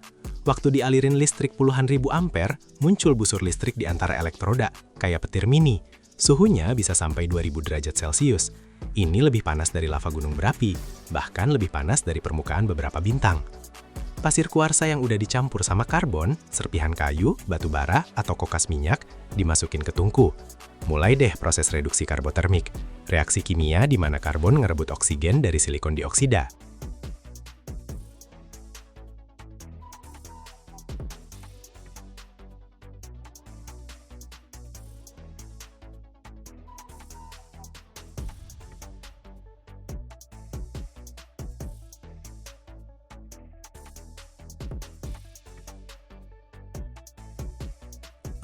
Waktu dialirin listrik puluhan ribu ampere, muncul busur listrik di antara elektroda, kayak petir mini. Suhunya bisa sampai 2000 derajat Celcius. Ini lebih panas dari lava gunung berapi, bahkan lebih panas dari permukaan beberapa bintang. Pasir kuarsa yang udah dicampur sama karbon, serpihan kayu, batu bara, atau kokas minyak, dimasukin ke tungku. Mulai deh proses reduksi karbotermik, reaksi kimia di mana karbon ngerebut oksigen dari silikon dioksida.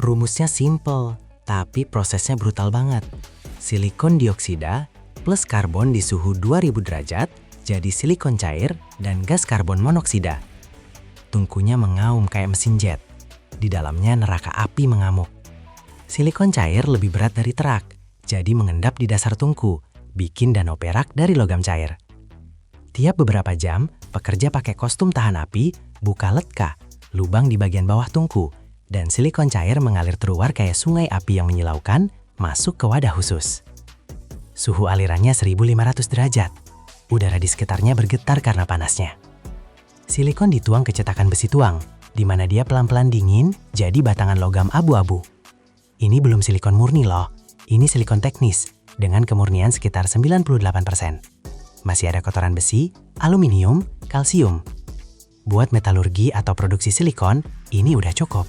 Rumusnya simple, tapi prosesnya brutal banget. Silikon dioksida plus karbon di suhu 2000 derajat jadi silikon cair dan gas karbon monoksida. Tungkunya mengaum kayak mesin jet. Di dalamnya neraka api mengamuk. Silikon cair lebih berat dari terak, jadi mengendap di dasar tungku, bikin danau perak dari logam cair. Tiap beberapa jam, pekerja pakai kostum tahan api, buka letka, lubang di bagian bawah tungku, dan silikon cair mengalir keluar kayak sungai api yang menyilaukan, masuk ke wadah khusus. Suhu alirannya 1500 derajat. Udara di sekitarnya bergetar karena panasnya. Silikon dituang ke cetakan besi tuang, di mana dia pelan-pelan dingin jadi batangan logam abu-abu. Ini belum silikon murni loh, ini silikon teknis, dengan kemurnian sekitar 98%. Masih ada kotoran besi, aluminium, kalsium. Buat metalurgi atau produksi silikon, ini udah cukup.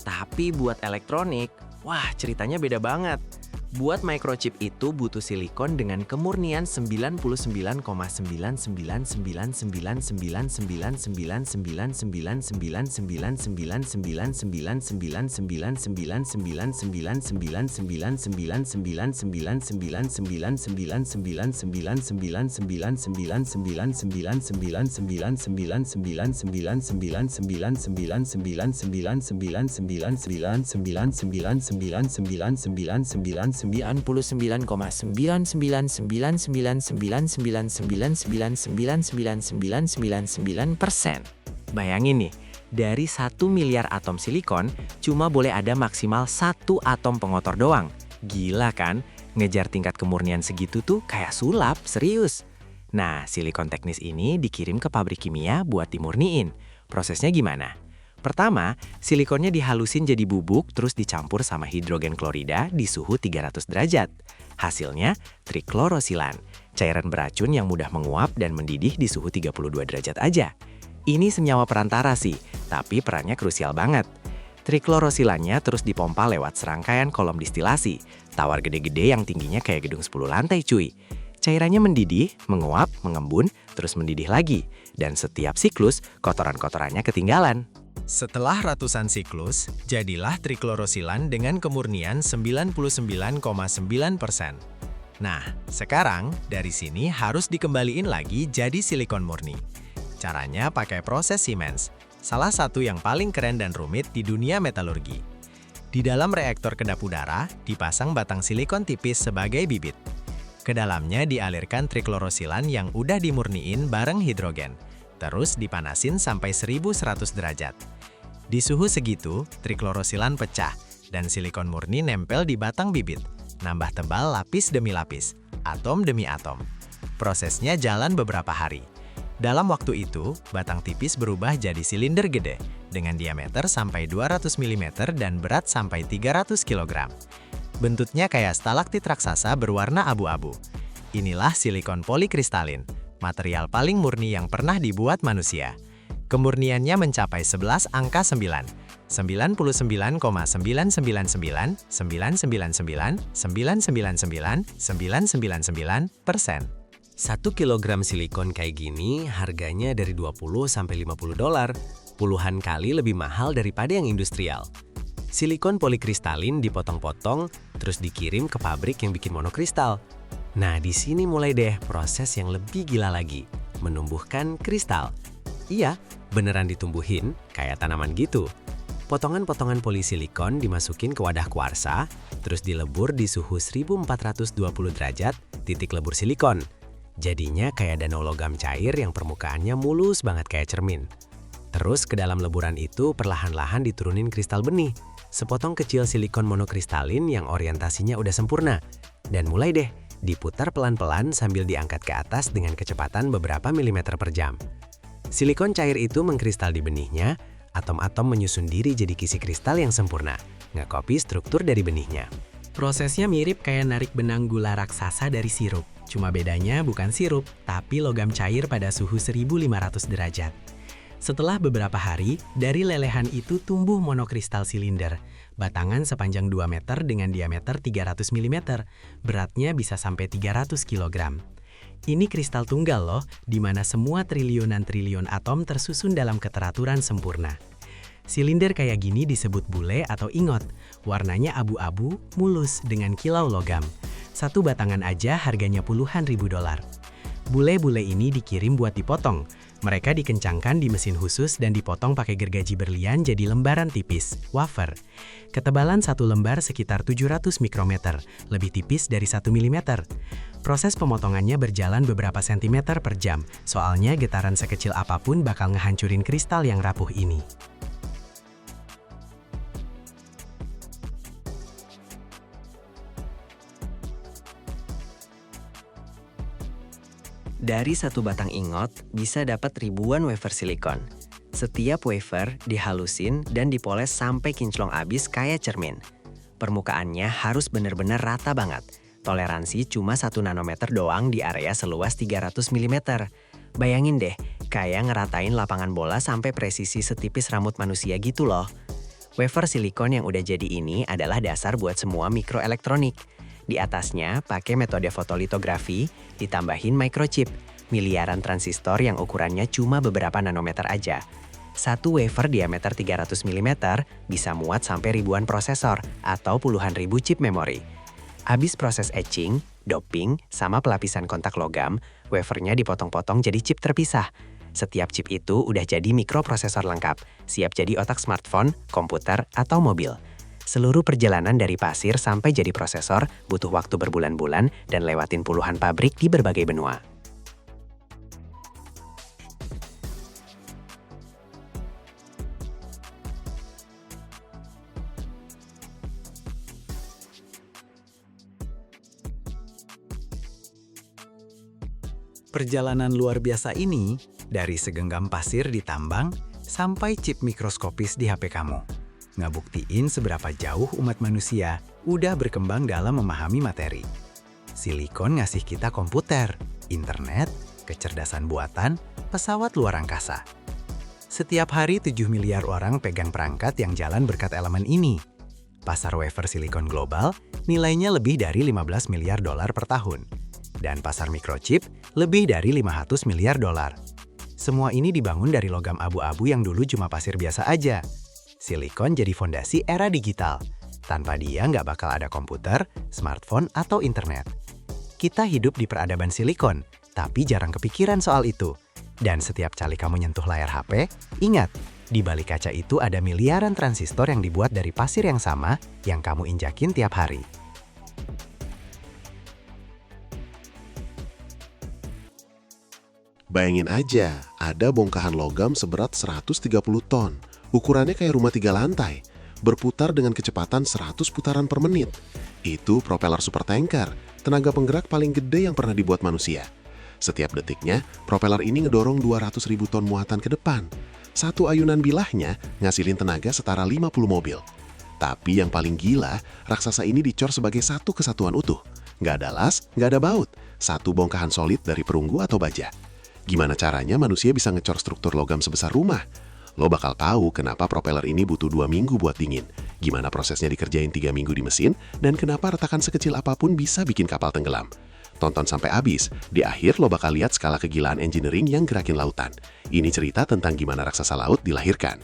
Tapi buat elektronik, wah ceritanya beda banget. Buat microchip itu butuh silikon dengan kemurnian 99,99999999999999%. Bayangin nih, dari 1 miliar atom silikon, cuma boleh ada maksimal 1 atom pengotor doang. Gila kan? Ngejar tingkat kemurnian segitu tuh kayak sulap, serius. Nah, silikon teknis ini dikirim ke pabrik kimia buat dimurniin. Prosesnya gimana? Pertama, silikonnya dihalusin jadi bubuk terus dicampur sama hidrogen klorida di suhu 300 derajat. Hasilnya, triklorosilan, cairan beracun yang mudah menguap dan mendidih di suhu 32 derajat aja. Ini senyawa perantara sih, tapi perannya krusial banget. Triklorosilannya terus dipompa lewat serangkaian kolom distilasi, tawar gede-gede yang tingginya kayak gedung 10 lantai cuy. Cairannya mendidih, menguap, mengembun, terus mendidih lagi. Dan setiap siklus, kotoran-kotorannya ketinggalan. Setelah ratusan siklus, jadilah triklorosilan dengan kemurnian 99,9%. Nah, sekarang dari sini harus dikembaliin lagi jadi silikon murni. Caranya pakai proses Siemens, salah satu yang paling keren dan rumit di dunia metalurgi. Di dalam reaktor kedap udara, dipasang batang silikon tipis sebagai bibit. Ke dalamnya dialirkan triklorosilan yang udah dimurniin bareng hidrogen. Terus dipanasin sampai 1100 derajat. Di suhu segitu, triklorosilan pecah dan silikon murni nempel di batang bibit. Nambah tebal lapis demi lapis, atom demi atom. Prosesnya jalan beberapa hari. Dalam waktu itu, batang tipis berubah jadi silinder gede dengan diameter sampai 200 mm dan berat sampai 300 kg. Bentuknya kayak stalaktit raksasa berwarna abu-abu. Inilah silikon polikristalin, material paling murni yang pernah dibuat manusia. Kemurniannya mencapai 11 angka 9, 99,999,999,999,999%. 1 kilogram silikon kayak gini harganya dari $20–50, puluhan kali lebih mahal daripada yang industrial. Silikon polikristalin dipotong-potong, terus dikirim ke pabrik yang bikin monokristal. Nah, di sini mulai deh proses yang lebih gila lagi, menumbuhkan kristal. Iya, beneran ditumbuhin, kayak tanaman gitu. Potongan-potongan polisilikon dimasukin ke wadah kuarsa, terus dilebur di suhu 1420 derajat, titik lebur silikon. Jadinya kayak danau logam cair yang permukaannya mulus banget kayak cermin. Terus ke dalam leburan itu perlahan-lahan diturunin kristal benih, sepotong kecil silikon monokristalin yang orientasinya udah sempurna. Dan mulai deh, diputar pelan-pelan sambil diangkat ke atas dengan kecepatan beberapa milimeter per jam. Silikon cair itu mengkristal di benihnya, atom-atom menyusun diri jadi kisi kristal yang sempurna, nge-copy struktur dari benihnya. Prosesnya mirip kayak narik benang gula raksasa dari sirup. Cuma bedanya bukan sirup, tapi logam cair pada suhu 1500 derajat. Setelah beberapa hari, dari lelehan itu tumbuh monokristal silinder. Batangan sepanjang 2 meter dengan diameter 300 mm, beratnya bisa sampai 300 kg. Ini kristal tunggal loh, di mana semua triliunan-triliun atom tersusun dalam keteraturan sempurna. Silinder kayak gini disebut bule atau ingot. Warnanya abu-abu, mulus dengan kilau logam. Satu batangan aja harganya puluhan ribu dolar. Bule-bule ini dikirim buat dipotong. Mereka dikencangkan di mesin khusus dan dipotong pakai gergaji berlian jadi lembaran tipis, wafer. Ketebalan satu lembar sekitar 700 mikrometer, lebih tipis dari 1 mm. Proses pemotongannya berjalan beberapa sentimeter per jam, soalnya getaran sekecil apapun bakal ngehancurin kristal yang rapuh ini. Dari satu batang ingot bisa dapat ribuan wafer silikon. Setiap wafer dihalusin dan dipoles sampai kinclong abis kayak cermin. Permukaannya harus benar-benar rata banget. Toleransi cuma 1 nanometer doang di area seluas 300 mm. Bayangin deh, kayak ngeratain lapangan bola sampai presisi setipis rambut manusia gitu loh. Wafer silikon yang udah jadi ini adalah dasar buat semua mikroelektronik. Di atasnya pakai metode fotolitografi, ditambahin microchip, miliaran transistor yang ukurannya cuma beberapa nanometer aja. Satu wafer diameter 300 mm bisa muat sampai ribuan prosesor atau puluhan ribu chip memori. Habis proses etching, doping, sama pelapisan kontak logam, wafernya dipotong-potong jadi chip terpisah. Setiap chip itu udah jadi mikroprosesor lengkap, siap jadi otak smartphone, komputer, atau mobil. Seluruh perjalanan dari pasir sampai jadi prosesor butuh waktu berbulan-bulan dan lewatin puluhan pabrik di berbagai benua. Perjalanan luar biasa ini dari segenggam pasir di tambang sampai chip mikroskopis di HP kamu. Ngebuktiin seberapa jauh umat manusia udah berkembang dalam memahami materi. Silikon ngasih kita komputer, internet, kecerdasan buatan, pesawat luar angkasa. Setiap hari 7 miliar orang pegang perangkat yang jalan berkat elemen ini. Pasar wafer silikon global nilainya lebih dari 15 miliar dolar per tahun. Dan pasar mikrochip lebih dari 500 miliar dolar. Semua ini dibangun dari logam abu-abu yang dulu cuma pasir biasa aja. Silikon jadi fondasi era digital. Tanpa dia nggak bakal ada komputer, smartphone, atau internet. Kita hidup di peradaban silikon, tapi jarang kepikiran soal itu. Dan setiap kali kamu nyentuh layar HP, ingat, di balik kaca itu ada miliaran transistor yang dibuat dari pasir yang sama yang kamu injakin tiap hari. Bayangin aja, ada bongkahan logam seberat 130 ton. Ukurannya kayak rumah 3 lantai, berputar dengan kecepatan 100 putaran per menit. Itu propeller supertanker, tenaga penggerak paling gede yang pernah dibuat manusia. Setiap detiknya, propeller ini ngedorong 200.000 ton muatan ke depan. Satu ayunan bilahnya ngasilin tenaga setara 50 mobil. Tapi yang paling gila, raksasa ini dicor sebagai satu kesatuan utuh. Nggak ada las, nggak ada baut, satu bongkahan solid dari perunggu atau baja. Gimana caranya manusia bisa ngecor struktur logam sebesar rumah? Lo bakal tahu kenapa propeller ini butuh 2 minggu buat dingin, gimana prosesnya dikerjain 3 minggu di mesin, dan kenapa retakan sekecil apapun bisa bikin kapal tenggelam. Tonton sampai habis, di akhir lo bakal lihat skala kegilaan engineering yang gerakin lautan. Ini cerita tentang gimana raksasa laut dilahirkan.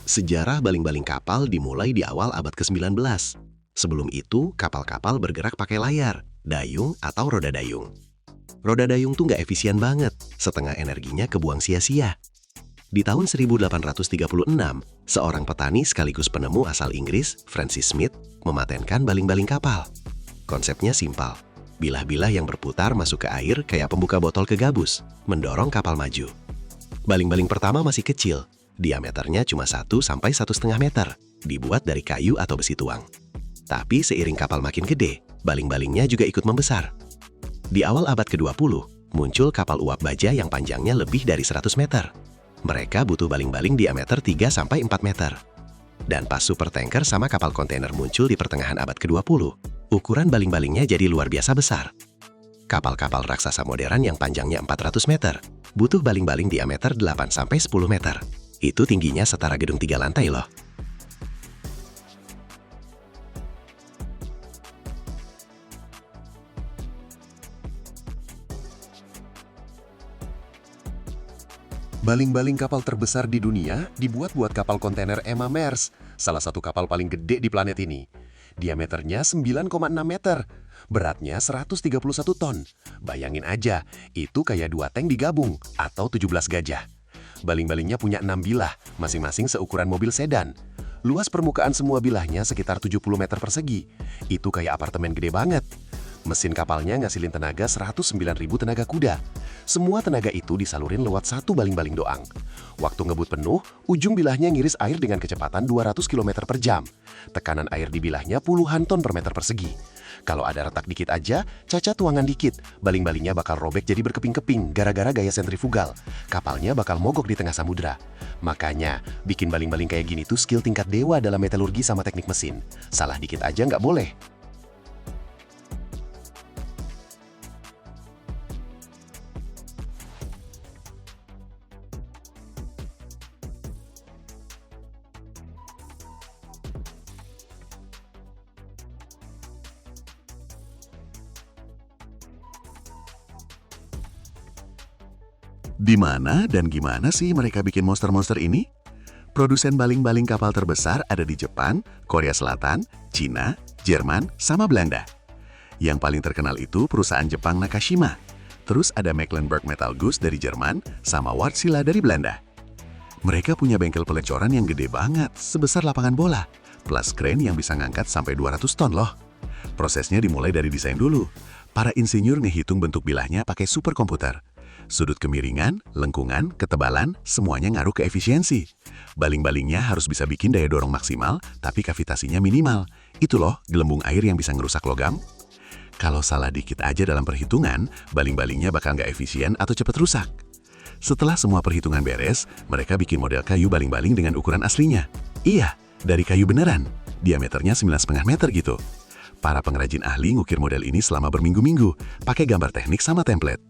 Sejarah baling-baling kapal dimulai di awal abad ke-19. Sebelum itu, kapal-kapal bergerak pakai layar, dayung atau roda dayung. Roda dayung tuh nggak efisien banget, setengah energinya kebuang sia-sia. Di tahun 1836, seorang petani sekaligus penemu asal Inggris, Francis Smith, mematenkan baling-baling kapal. Konsepnya simpel, bilah-bilah yang berputar masuk ke air kayak pembuka botol ke gabus, mendorong kapal maju. Baling-baling pertama masih kecil, diameternya cuma 1–1,5 meter, dibuat dari kayu atau besi tuang. Tapi seiring kapal makin gede, baling-balingnya juga ikut membesar. Di awal abad ke-20, muncul kapal uap baja yang panjangnya lebih dari 100 meter. Mereka butuh baling-baling diameter 3–4 meter. Dan pas supertanker sama kapal kontainer muncul di pertengahan abad ke-20, ukuran baling-balingnya jadi luar biasa besar. Kapal-kapal raksasa modern yang panjangnya 400 meter, butuh baling-baling diameter 8–10 meter. Itu tingginya setara gedung 3 lantai loh. Baling-baling kapal terbesar di dunia dibuat buat kapal kontainer Emma Maersk, salah satu kapal paling gede di planet ini. Diameternya 9,6 meter, beratnya 131 ton. Bayangin aja, itu kayak 2 tank digabung atau 17 gajah. Baling-balingnya punya 6 bilah, masing-masing seukuran mobil sedan. Luas permukaan semua bilahnya sekitar 70 meter persegi. Itu kayak apartemen gede banget. Mesin kapalnya ngasilin tenaga 109.000 tenaga kuda. Semua tenaga itu disalurin lewat satu baling-baling doang. Waktu ngebut penuh, ujung bilahnya ngiris air dengan kecepatan 200 km per jam. Tekanan air di bilahnya puluhan ton per meter persegi. Kalau ada retak dikit aja, cacat tuangan dikit, baling-balingnya bakal robek jadi berkeping-keping gara-gara gaya sentrifugal. Kapalnya bakal mogok di tengah samudra. Makanya, bikin baling-baling kayak gini tuh skill tingkat dewa dalam metalurgi sama teknik mesin. Salah dikit aja nggak boleh. Di mana dan gimana sih mereka bikin monster-monster ini? Produsen baling-baling kapal terbesar ada di Jepang, Korea Selatan, Cina, Jerman, sama Belanda. Yang paling terkenal itu perusahaan Jepang Nakashima. Terus ada Mecklenburg Metal Guss dari Jerman, sama Wärtsilä dari Belanda. Mereka punya bengkel pelecoran yang gede banget, sebesar lapangan bola, plus crane yang bisa ngangkat sampai 200 ton loh. Prosesnya dimulai dari desain dulu. Para insinyur ngehitung bentuk bilahnya pakai superkomputer. Sudut kemiringan, lengkungan, ketebalan, semuanya ngaruh ke efisiensi. Baling-balingnya harus bisa bikin daya dorong maksimal, tapi kavitasinya minimal. Itu loh, gelembung air yang bisa ngerusak logam. Kalau salah dikit aja dalam perhitungan, baling-balingnya bakal nggak efisien atau cepat rusak. Setelah semua perhitungan beres, mereka bikin model kayu baling-baling dengan ukuran aslinya. Iya, dari kayu beneran. Diameternya 9,5 meter gitu. Para pengrajin ahli ngukir model ini selama berminggu-minggu, pakai gambar teknik sama template.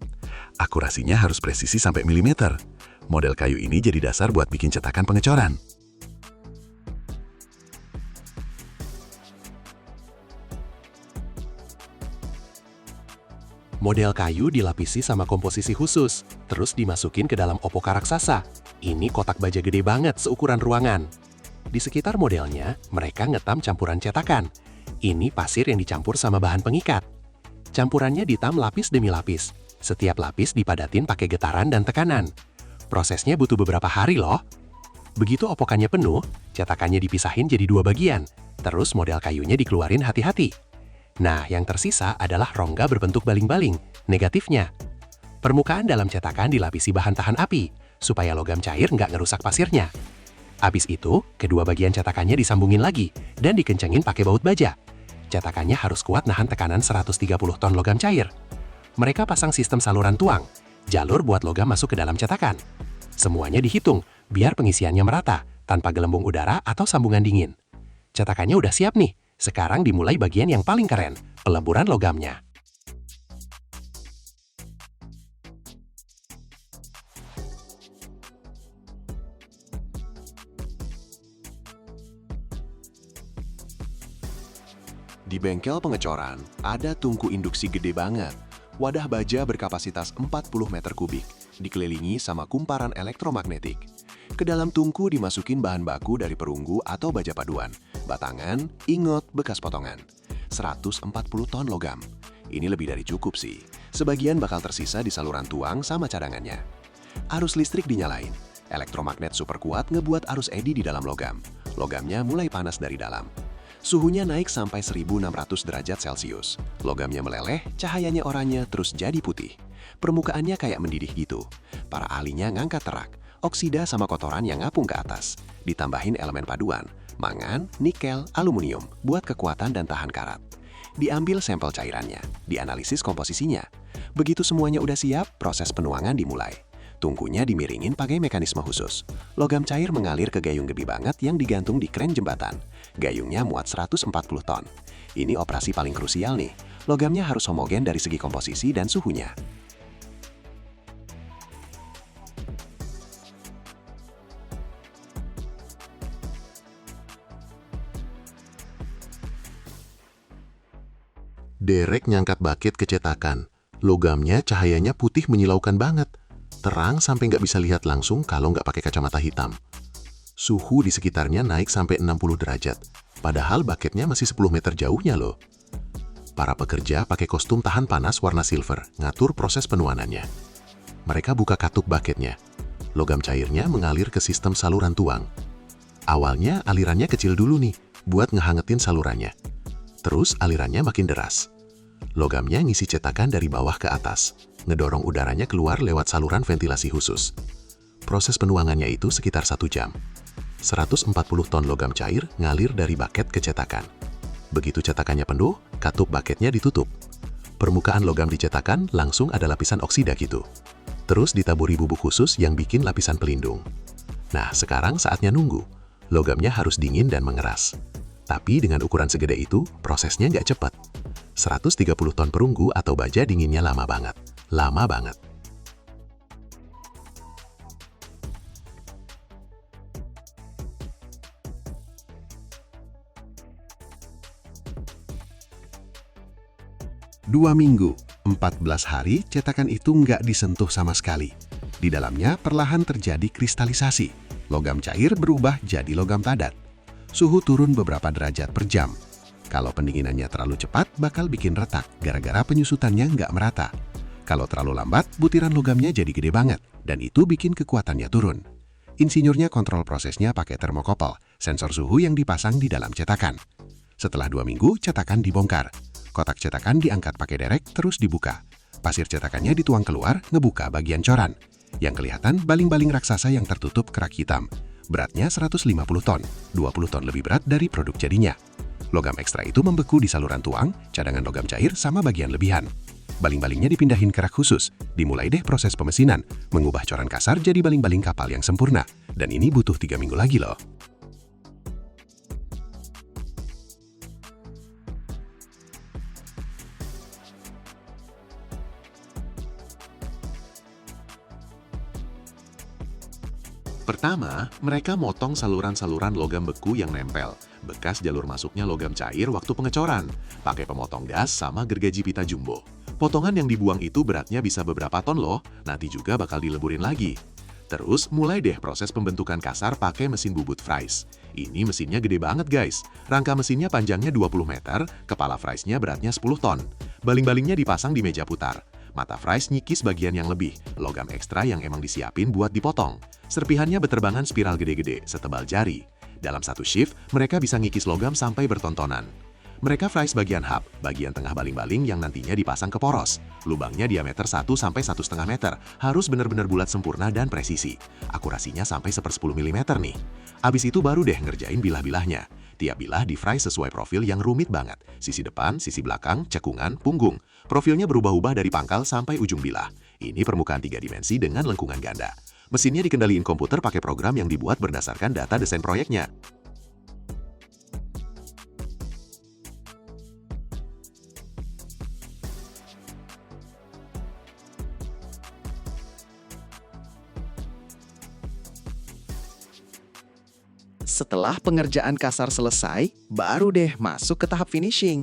Akurasinya harus presisi sampai milimeter. Model kayu ini jadi dasar buat bikin cetakan pengecoran. Model kayu dilapisi sama komposisi khusus, terus dimasukin ke dalam opoka raksasa. Ini kotak baja gede banget seukuran ruangan. Di sekitar modelnya, mereka ngetam campuran cetakan. Ini pasir yang dicampur sama bahan pengikat. Campurannya ditam lapis demi lapis. Setiap lapis dipadatin pakai getaran dan tekanan. Prosesnya butuh beberapa hari loh. Begitu opokannya penuh, cetakannya dipisahin jadi 2 bagian. Terus model kayunya dikeluarin hati-hati. Nah, yang tersisa adalah rongga berbentuk baling-baling, negatifnya. Permukaan dalam cetakan dilapisi bahan tahan api, supaya logam cair nggak ngerusak pasirnya. Habis itu, kedua bagian cetakannya disambungin lagi dan dikencengin pakai baut baja. Cetakannya harus kuat nahan tekanan 130 ton logam cair. Mereka pasang sistem saluran tuang, jalur buat logam masuk ke dalam cetakan. Semuanya dihitung, biar pengisiannya merata, tanpa gelembung udara atau sambungan dingin. Cetakannya udah siap nih, sekarang dimulai bagian yang paling keren, peleburan logamnya. Di bengkel pengecoran, ada tungku induksi gede banget. Wadah baja berkapasitas 40 meter kubik, dikelilingi sama kumparan elektromagnetik. Ke dalam tungku dimasukin bahan baku dari perunggu atau baja paduan, batangan, ingot, bekas potongan. 140 ton logam. Ini lebih dari cukup sih. Sebagian bakal tersisa di saluran tuang sama cadangannya. Arus listrik dinyalain. Elektromagnet super kuat ngebuat arus eddy di dalam logam. Logamnya mulai panas dari dalam. Suhunya naik sampai 1600 derajat Celcius. Logamnya meleleh, cahayanya oranye terus jadi putih. Permukaannya kayak mendidih gitu. Para ahlinya ngangkat terak, oksida sama kotoran yang ngapung ke atas. Ditambahin elemen paduan, mangan, nikel, aluminium, buat kekuatan dan tahan karat. Diambil sampel cairannya, dianalisis komposisinya. Begitu semuanya udah siap, proses penuangan dimulai. Tungkunya dimiringin pakai mekanisme khusus. Logam cair mengalir ke gayung gede banget yang digantung di kren jembatan. Gayungnya muat 140 ton. Ini operasi paling krusial nih. Logamnya harus homogen dari segi komposisi dan suhunya. Derek nyangkat bakit ke cetakan. Logamnya cahayanya putih menyilaukan banget. terang sampai nggak bisa lihat langsung kalau nggak pakai kacamata hitam. Suhu di sekitarnya naik sampai 60 derajat, padahal baketnya masih 10 meter jauhnya loh. Para pekerja pakai kostum tahan panas warna silver, ngatur proses penuanannya. Mereka buka katup baketnya. Logam cairnya mengalir ke sistem saluran tuang. Awalnya alirannya kecil dulu nih, buat ngehangetin salurannya. Terus alirannya makin deras. Logamnya ngisi cetakan dari bawah ke atas, ngedorong udaranya keluar lewat saluran ventilasi khusus. Proses penuangannya itu sekitar 1 jam. 140 ton logam cair ngalir dari baket ke cetakan. Begitu cetakannya penuh, katup baketnya ditutup. Permukaan logam di cetakan langsung ada lapisan oksida gitu. Terus ditaburi bubuk khusus yang bikin lapisan pelindung. Nah, sekarang saatnya nunggu. Logamnya harus dingin dan mengeras. Tapi dengan ukuran segede itu, prosesnya nggak cepat. 130 ton perunggu atau baja dinginnya lama banget. Lama banget. Dua minggu, 14 hari cetakan itu nggak disentuh sama sekali. Di dalamnya perlahan terjadi kristalisasi. Logam cair berubah jadi logam padat. Suhu turun beberapa derajat per jam. Kalau pendinginannya terlalu cepat, bakal bikin retak gara-gara penyusutannya nggak merata. Kalau terlalu lambat, butiran logamnya jadi gede banget, dan itu bikin kekuatannya turun. Insinyurnya kontrol prosesnya pakai termokopel, sensor suhu yang dipasang di dalam cetakan. Setelah 2 minggu, cetakan dibongkar. Kotak cetakan diangkat pakai derek, terus dibuka. Pasir cetakannya dituang keluar, ngebuka bagian coran. Yang kelihatan baling-baling raksasa yang tertutup kerak hitam. Beratnya 150 ton, 20 ton lebih berat dari produk jadinya. Logam ekstra itu membeku di saluran tuang, cadangan logam cair sama bagian lebihan. Baling-balingnya dipindahin ke rak khusus. Dimulai deh proses pemesinan, mengubah coran kasar jadi baling-baling kapal yang sempurna. Dan ini butuh 3 minggu lagi loh. Pertama, mereka motong saluran-saluran logam beku yang nempel, bekas jalur masuknya logam cair waktu pengecoran, pakai pemotong gas sama gergaji pita jumbo. Potongan yang dibuang itu beratnya bisa beberapa ton loh, nanti juga bakal dileburin lagi. Terus mulai deh proses pembentukan kasar pakai mesin bubut fries. Ini mesinnya gede banget guys, rangka mesinnya panjangnya 20 meter, kepala friesnya beratnya 10 ton. Baling-balingnya dipasang di meja putar. Mata fries nyikis bagian yang lebih, logam ekstra yang emang disiapin buat dipotong. Serpihannya berterbangan spiral gede-gede, setebal jari. Dalam satu shift, mereka bisa ngikis logam sampai bertontonan. Mereka fries bagian hub, bagian tengah baling-baling yang nantinya dipasang ke poros. Lubangnya diameter 1–1,5 meter, harus benar-benar bulat sempurna dan presisi. Akurasinya sampai 1/10 mm nih. Abis itu baru deh ngerjain bilah-bilahnya. Tiap bilah di-fry sesuai profil yang rumit banget. Sisi depan, sisi belakang, cekungan, punggung. Profilnya berubah-ubah dari pangkal sampai ujung bilah. Ini permukaan 3 dimensi dengan lengkungan ganda. Mesinnya dikendaliin komputer pakai program yang dibuat berdasarkan data desain proyeknya. Setelah pengerjaan kasar selesai, baru deh masuk ke tahap finishing.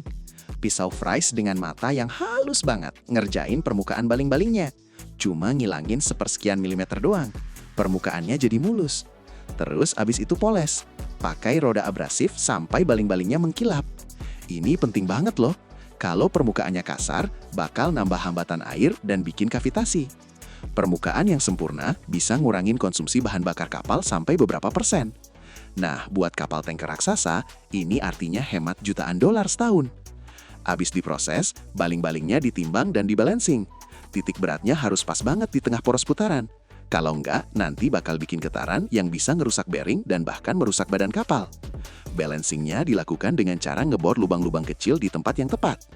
Pisau fries dengan mata yang halus banget ngerjain permukaan baling-balingnya. Cuma ngilangin 1/sekian milimeter doang. Permukaannya jadi mulus. Terus abis itu poles. Pakai roda abrasif sampai baling-balingnya mengkilap. Ini penting banget loh. Kalau permukaannya kasar, bakal nambah hambatan air dan bikin kavitasi. Permukaan yang sempurna bisa ngurangin konsumsi bahan bakar kapal sampai beberapa persen. Nah, buat kapal tanker raksasa, ini artinya hemat jutaan dolar setahun. Abis diproses, baling-balingnya ditimbang dan dibalancing. Titik beratnya harus pas banget di tengah poros putaran. Kalau enggak, nanti bakal bikin getaran yang bisa ngerusak bearing dan bahkan merusak badan kapal. Balancingnya dilakukan dengan cara ngebor lubang-lubang kecil di tempat yang tepat.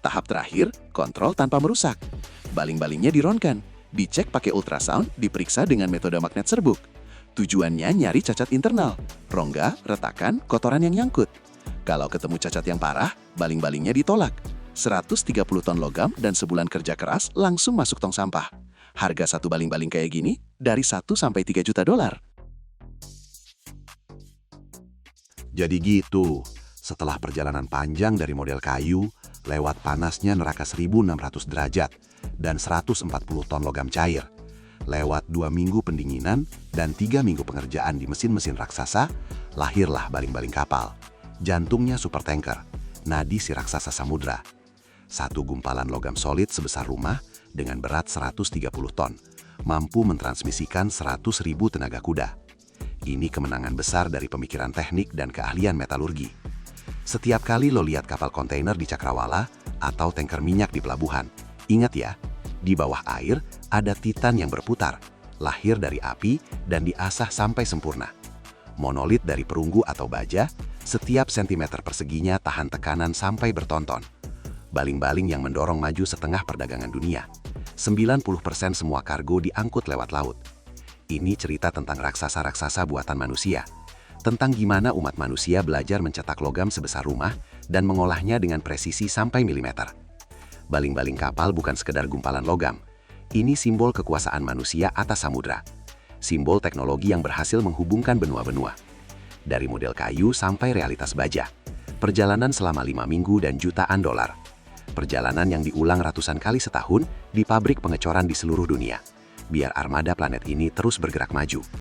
Tahap terakhir, kontrol tanpa merusak. Baling-balingnya dironkan, dicek pakai ultrasound, diperiksa dengan metode magnet serbuk. Tujuannya nyari cacat internal, rongga, retakan, kotoran yang nyangkut. Kalau ketemu cacat yang parah, baling-balingnya ditolak. 130 ton logam dan sebulan kerja keras langsung masuk tong sampah. Harga satu baling-baling kayak gini dari 1–3 juta dolar. Jadi gitu, setelah perjalanan panjang dari model kayu, lewat panasnya neraka 1600 derajat, dan 140 ton logam cair, Lewat 2 minggu pendinginan dan 3 minggu pengerjaan di mesin-mesin raksasa, lahirlah baling-baling kapal. Jantungnya supertanker, nadi si raksasa samudra. Satu gumpalan logam solid sebesar rumah dengan berat 130 ton, mampu mentransmisikan 100.000 tenaga kuda. Ini kemenangan besar dari pemikiran teknik dan keahlian metalurgi. Setiap kali lo lihat kapal kontainer di Cakrawala atau tanker minyak di pelabuhan, ingat ya, di bawah air ada titan yang berputar, lahir dari api dan diasah sampai sempurna. Monolit dari perunggu atau baja, setiap sentimeter perseginya tahan tekanan sampai bertonton. Baling-baling yang mendorong maju setengah perdagangan dunia. 90% semua kargo diangkut lewat laut. Ini cerita tentang raksasa-raksasa buatan manusia. Tentang gimana umat manusia belajar mencetak logam sebesar rumah dan mengolahnya dengan presisi sampai milimeter. Baling-baling kapal bukan sekedar gumpalan logam. Ini simbol kekuasaan manusia atas samudra. Simbol teknologi yang berhasil menghubungkan benua-benua. Dari model kayu sampai realitas baja. Perjalanan selama 5 minggu dan jutaan dolar. Perjalanan yang diulang ratusan kali setahun di pabrik pengecoran di seluruh dunia. Biar armada planet ini terus bergerak maju.